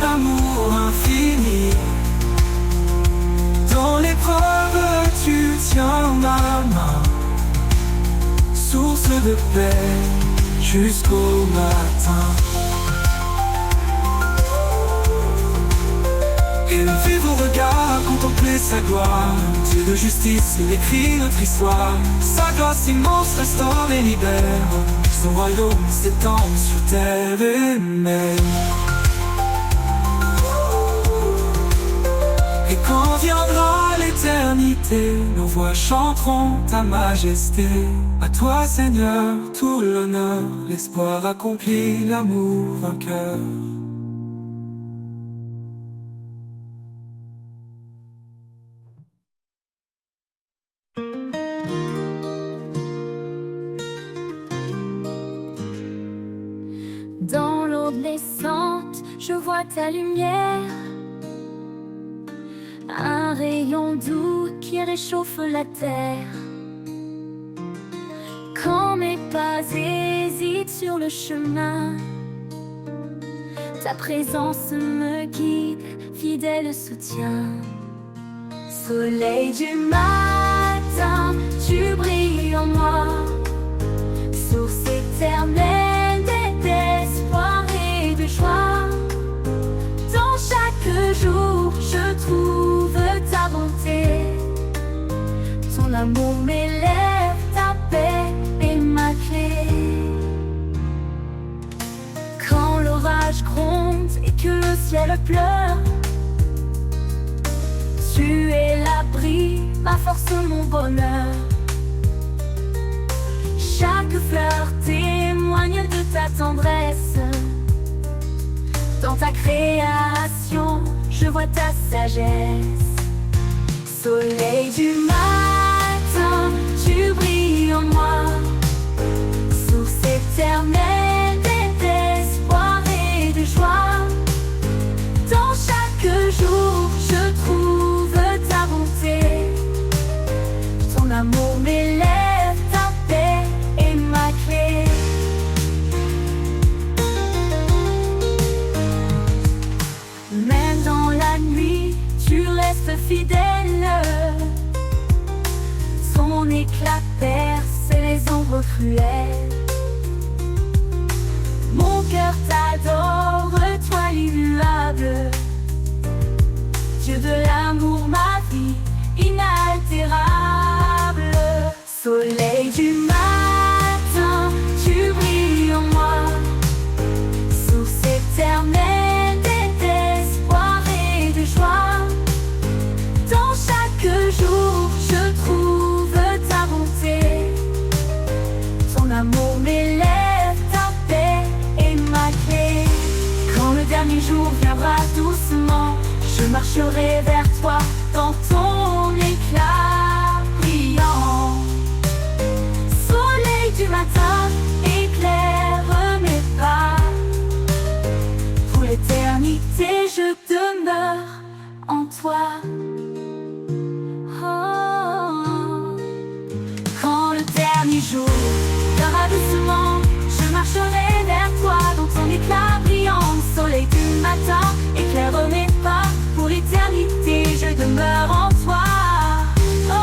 amour infini. Dans l'épreuve, tu tiens ma main, source de paix jusqu'au matin. Élever vos regards, contempler sa gloire. Dieu de justice, il écrit notre histoire. Sa grâce immense restaure et libère. Son royaume s'étend sur terre et mer. Et quand viendra l'éternité, nos voix chanteront ta majesté. À toi Seigneur, tout l'honneur, l'espoir accompli, l'amour vainqueur. Dans l'aube naissante, je vois ta lumière, un rayon doux qui réchauffe la terre. Quand mes pas hésitent sur le chemin, ta présence me guide, fidèle soutien. Soleil du matin, tu brilles en moi, source éternelle d'espoir et de joie. Dans chaque jour, je trouve ta bonté, ton amour m'élève, ta paix est ma clé. Quand l'orage gronde et que le ciel pleure, tu es l'abri, ma force, mon bonheur. Chaque fleur témoigne de ta tendresse. Dans ta création, je vois ta sagesse. Soleil du matin, tu brilles en moi, source éternelle d'espoir et de joie. Dans chaque jour, je trouve ta bonté, ton amour m'élève, ta paix est ma clé. Même dans la nuit, tu restes fidèle, son éclat perce les ombres cruelles. Mon cœur t'adore, toi l'immuable, Dieu de l'amour, ma vie inaltérable. Soleil du matin, tu brilles en moi, source éternelle d'espoir et de joie. Dans chaque jour, je trouve ta bonté, ton amour m'élève, ta paix est ma clé. Quand le dernier jour viendra doucement, je marcherai vers toi dans ton éclat brillant. Soleil du matin, éclaire mes pas. Pour l'éternité, je demeure en toi. Oh. Quand le dernier jour viendra doucement, je marcherai vers toi dans ton éclat brillant. Soleil du matin, éclaire mes pas. Pour l'éternité, je demeure en toi. Oh,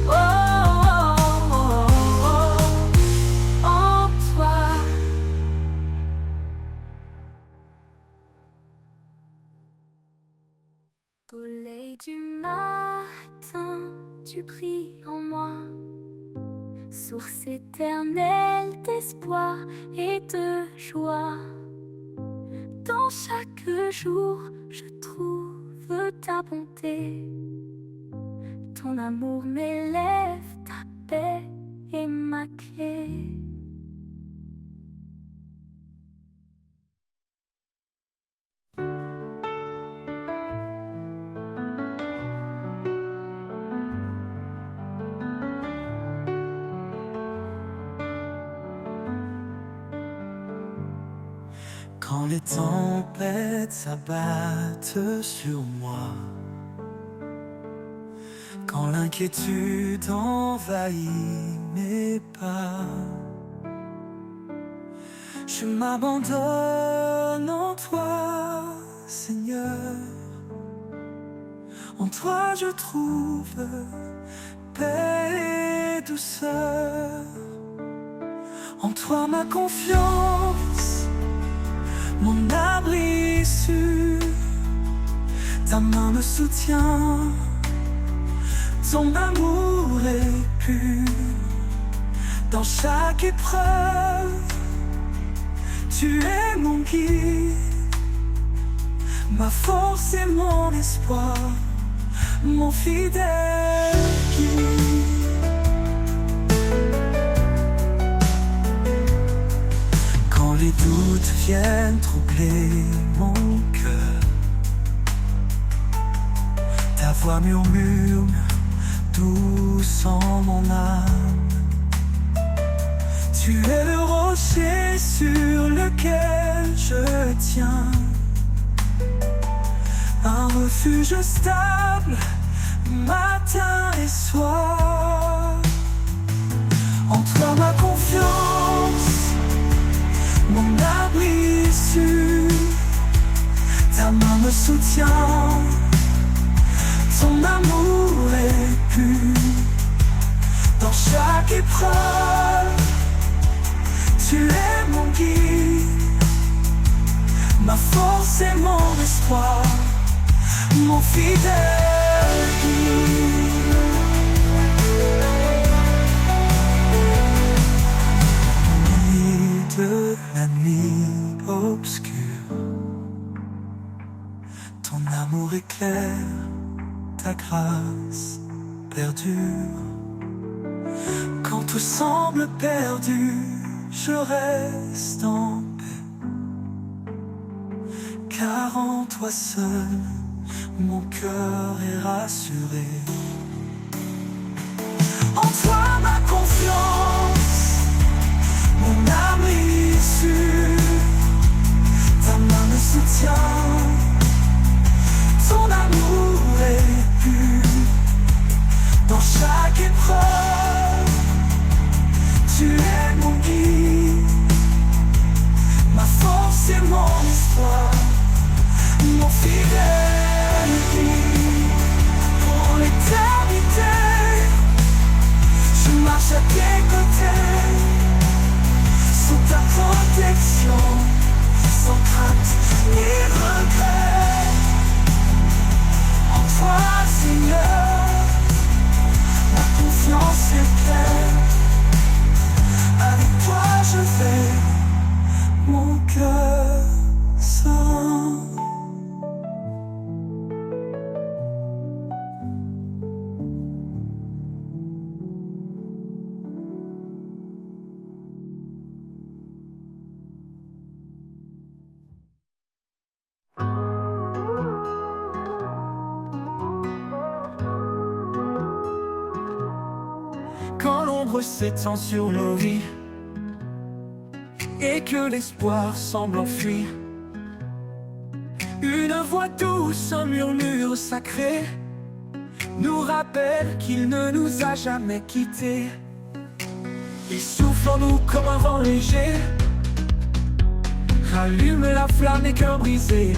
oh, oh, oh, oh, en toi. Soleil du matin, tu brilles en moi, source éternelle d'espoir et de joie. Dans chaque jour, je trouve ta bonté, ton amour m'élève, ta paix est ma clé. Quand les tempêtes s'abattent sur moi, quand l'inquiétude envahit mes pas, je m'abandonne en toi, Seigneur. En toi je trouve paix et douceur. En toi ma confiance, mon abri sûr. Ta main me soutient, ton amour est pur. Dans chaque épreuve, tu es mon guide. ma force et mon espoir, mon fidèle guide. Quand les doutes viennent troubler mon cœur, ta voix murmure douce en mon âme. Tu es le rocher sur lequel je tiens, un refuge stable, matin et soir. En toi ma confiance, mon abri sûr, ta main me soutient, ton amour est pur. Dans chaque épreuve, tu es mon guide, ma force et mon espoir, mon fidèle guide. Au milieu de la nuit obscure, ton amour éclaire, ta grâce perdure. Quand tout semble perdu, je reste en paix, car en toi seul, mon cœur est rassuré. En toi ma confiance, mon abri sûr, ta main me soutient, ton amour est pur. Dans chaque épreuve, tu es mon guide, ma force et mon espoir, mon fidèle guide. Pour l'éternité, je marche à tes côtés, sous ta protection, sans crainte ni regret. En toi, Seigneur, ma confiance est pleine. Avec toi je vais, mon cœur serein. Quand l'ombre s'étend sur nos vies et que l'espoir semble enfuir, une voix douce, un murmure sacré nous rappelle qu'il ne nous a jamais quittés. Il souffle en nous comme un vent léger, rallume la flamme des cœurs brisés.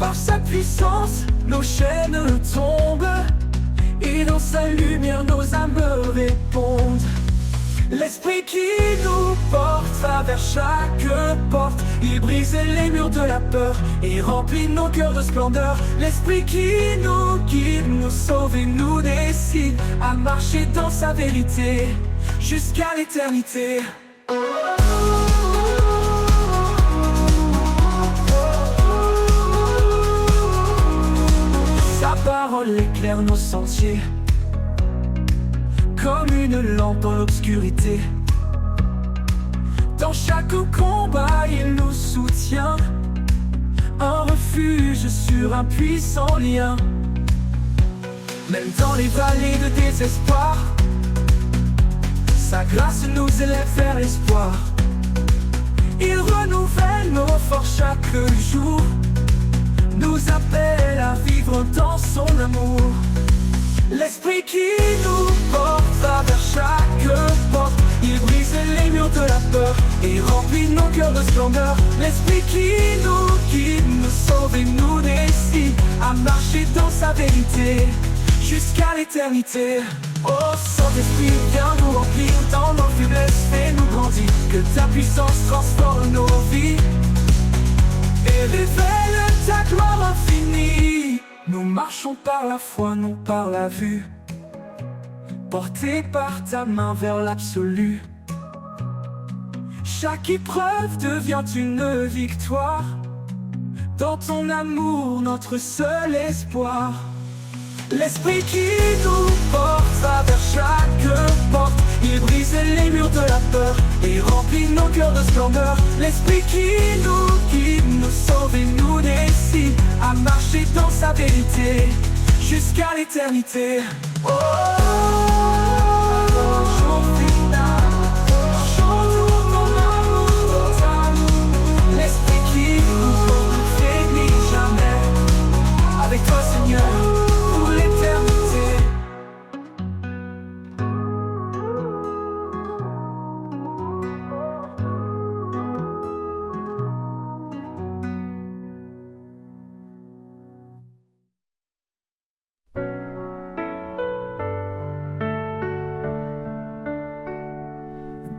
Par sa puissance, nos chaînes tombent, et dans sa lumière nos âmes répondent. L'esprit qui nous porte va vers chaque porte. Il brise les murs de la peur et remplit nos cœurs de splendeur. L'esprit qui nous guide, nous sauve et nous décide à marcher dans sa vérité jusqu'à l'éternité. Sa parole éclaire nos sentiers comme une lampe dans l'obscurité. Dans chaque combat, il nous soutient, un refuge sur un puissant lien. Même dans les vallées de désespoir, sa grâce nous élève vers l'espoir. Il renouvelle nos forces chaque jour, nous appelle à vivre dans son amour. L'esprit qui nous porte va vers chaque porte. Il brise les murs de la peur et remplit nos cœurs de splendeur. L'esprit qui nous guide, nous sauve et nous décide à marcher dans sa vérité jusqu'à l'éternité. Oh Saint-Esprit, viens nous remplir dans nos faiblesses, fais-nous grandir. Que ta puissance transforme nos vies et révèle ta gloire infinie. Nous marchons par la foi, non par la vue, portés par ta main vers l'absolu. Chaque épreuve devient une victoire dans ton amour, notre seul espoir. L'esprit qui nous porte va vers chaque porte. Il brise les murs de la peur et remplit nos cœurs de splendeur. L'esprit qui nous guide, nous sauve et nous décide à marcher dans sa vérité jusqu'à l'éternité. Oh, jour final, chantons ton amour total. L'esprit qui nous porte ne faiblit jamais. Avec toi, Seigneur, pour l'éternité.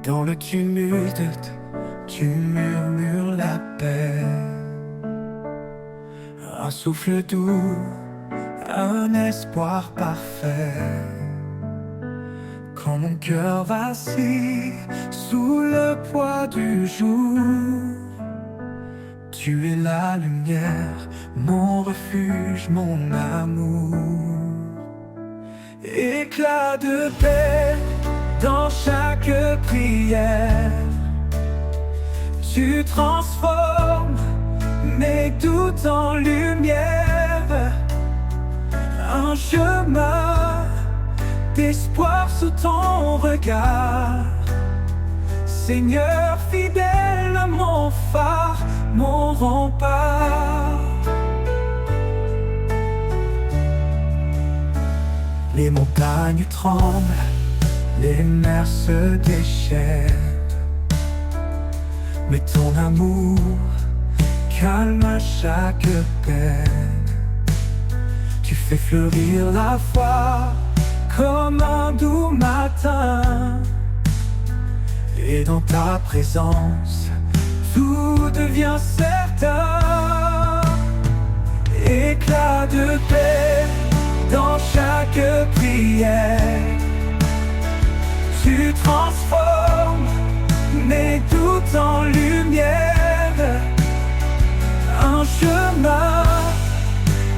Dans le tumulte, tu murmures la paix. Un souffle doux, un espoir parfait. Quand mon cœur vacille sous le poids du jour, tu es la lumière, mon refuge, mon amour. Éclat de paix dans chaque prière, tu transformes mes doutes en lumière. Un chemin d'espoir sous ton regard. Seigneur fidèle, mon phare, mon rempart. Les montagnes tremblent, les mers se déchaînent, mais ton amour calme chaque peine. Tu fais fleurir la foi comme un doux matin, et dans ta présence tout devient certain. Éclat de paix dans chaque prière, tu transformes mes doutes en lumière. Un chemin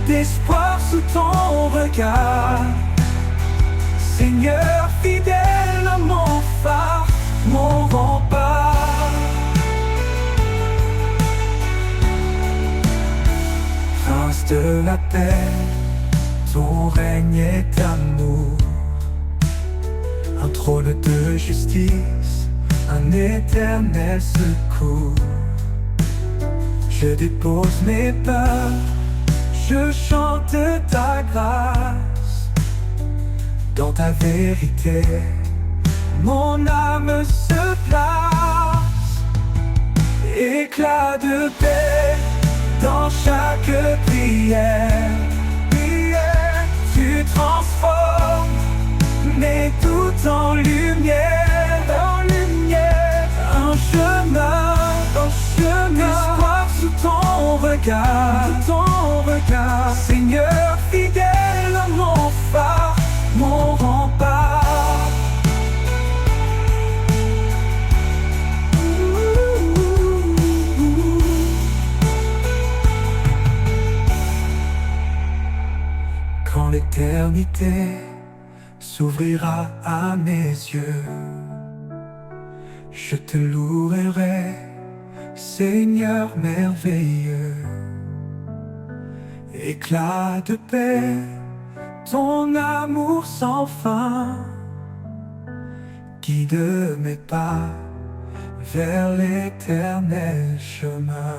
d'espoir sous ton regard. Seigneur fidèle, mon phare, mon rempart. Prince de la paix, ton règne est amour. Un trône de justice, un éternel secours. Je dépose mes peurs, je chante ta grâce. Dans ta vérité, mon âme se place. Éclat de paix dans chaque prière. Tu transformes mes doutes en lumière, un chemin d'espoir sous ton regard, Seigneur fidèle, mon phare, mon rempart. Quand l'éternité s'ouvrira à mes yeux, je te louerai, Seigneur merveilleux. Éclat de paix, ton amour sans fin, guide mes pas vers l'éternel chemin.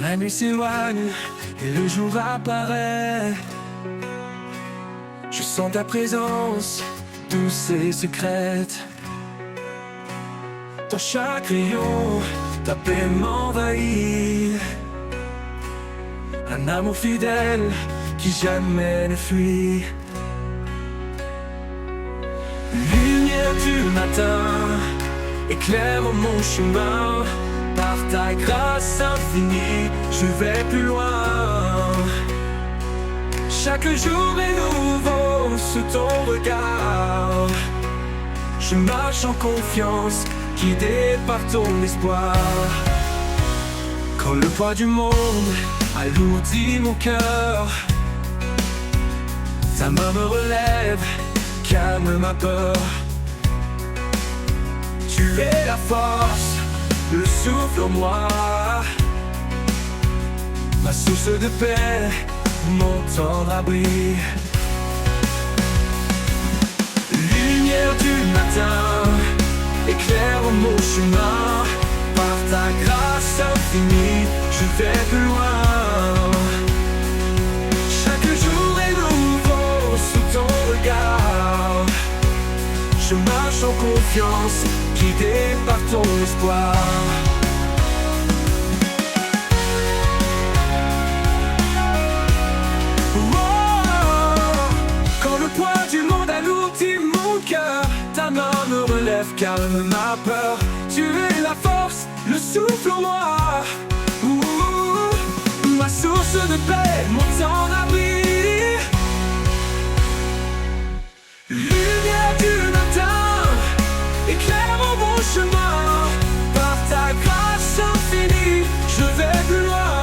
La nuit s'éloigne et le jour apparaît. Je sens ta présence, douce et secrète. Dans chaque rayon, ta paix m'envahit. Un amour fidèle qui jamais ne fuit. Lumière du matin, éclaire mon chemin. Par ta grâce infinie, je vais plus loin. Chaque jour est nouveau sous ton regard. Je marche en confiance, guidé par ton espoir. Quand le poids du monde alourdit mon cœur, ta main me relève, calme ma peur. Tu es la force, le souffle en moi, ma source de paix, mon tendre abri. Lumière du matin, éclaire mon chemin. Par ta grâce infinie, je vais plus loin. Chaque jour est nouveau sous ton regard. Je marche en confiance, guidé par ton espoir. Quand le poids du monde alourdit mon cœur, ta main me relève, calme ma peur. Tu es la force, le souffle en moi. Ma source de paix, mon temps d'abri. Lumière du matin, éclaire mon chemin. Par ta grâce infinie, je vais plus loin.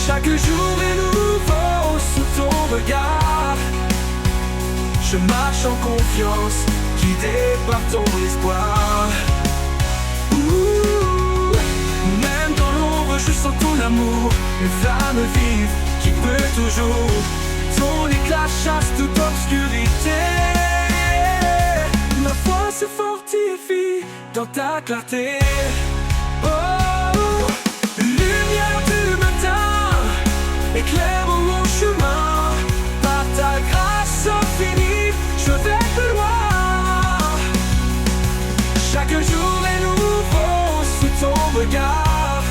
Chaque jour est nouveau sous ton regard. Je marche en confiance, guidé par ton espoir. Même dans l'ombre, je sens ton amour, une flamme vive qui brûle toujours. Ton éclat chasse toute obscurité. Ma foi se fortifie dans ta clarté. Oh, lumière du matin, éclaire mon chemin. Par ta grâce infinie, je vais plus loin. Chaque jour est nouveau sous ton regard.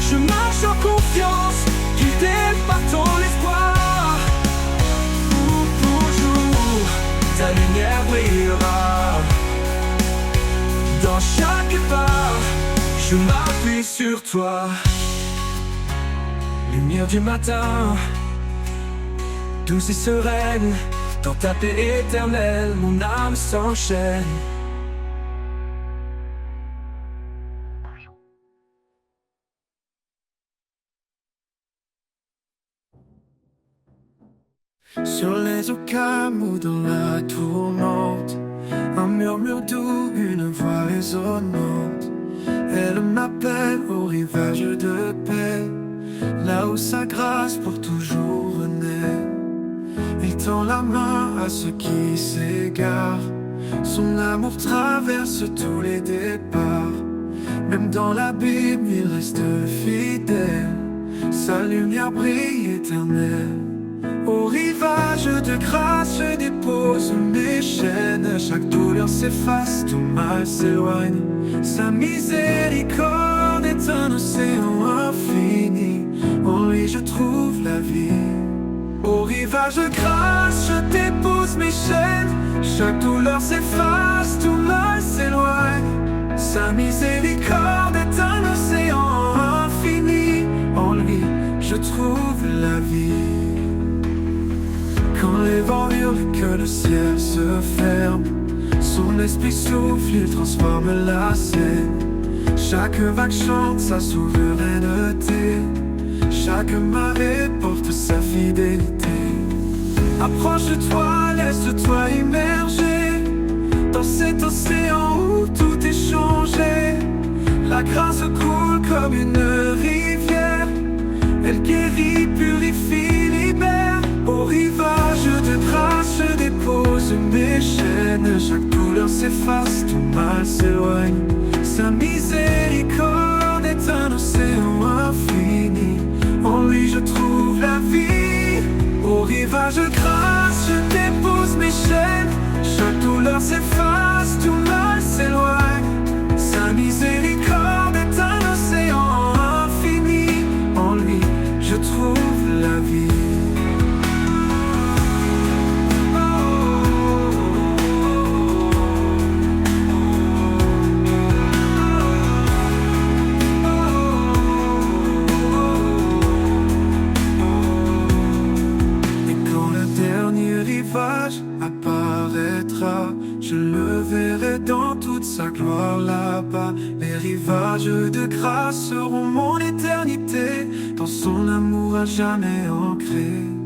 Je marche en confiance, guidé par ton espoir. Pour toujours, ta lumière brillera. Dans chaque pas, je m'appuie sur toi. Lumière du matin, douce et sereine, dans ta paix éternelle, mon âme s'enchaîne. Sur les eaux calmes ou dans la tourmente, un murmure doux, une voix résonnante. Elle m'appelle au rivage de paix, là où sa grâce pour toujours renaît. Il tend la main à ceux qui s'égarent, son amour traverse tous les départs. Même dans l'abîme, il reste fidèle, sa lumière brille éternelle. Au rivage de grâce, je dépose mes chaînes. Chaque douleur s'efface, tout mal s'éloigne. Sa miséricorde est un océan infini, en lui je trouve la vie. Au rivage de grâce, je dépose mes chaînes. Chaque douleur s'efface, tout mal s'éloigne. Sa miséricorde est un océan infini, en lui je trouve la vie. Quand les vents hurlent, que le ciel se ferme, son esprit souffle, il transforme la scène. Chaque vague chante sa souveraineté, chaque marée porte sa fidélité. Approche de toi, laisse-toi immerger dans cet océan où tout est changé. La grâce coule comme une rivière, elle guérit, purifie, libère. Au rivage de grâce, je dépose mes chaînes. Chaque douleur s'efface, tout mal s'éloigne. Sa miséricorde est un océan infini, en lui je trouve la vie. Au rivage de grâce, je dépose mes chaînes. Chaque douleur s'efface, tout mal verrai dans toute sa gloire là-bas. Les rivages de grâce seront mon éternité, dans son amour à jamais ancré.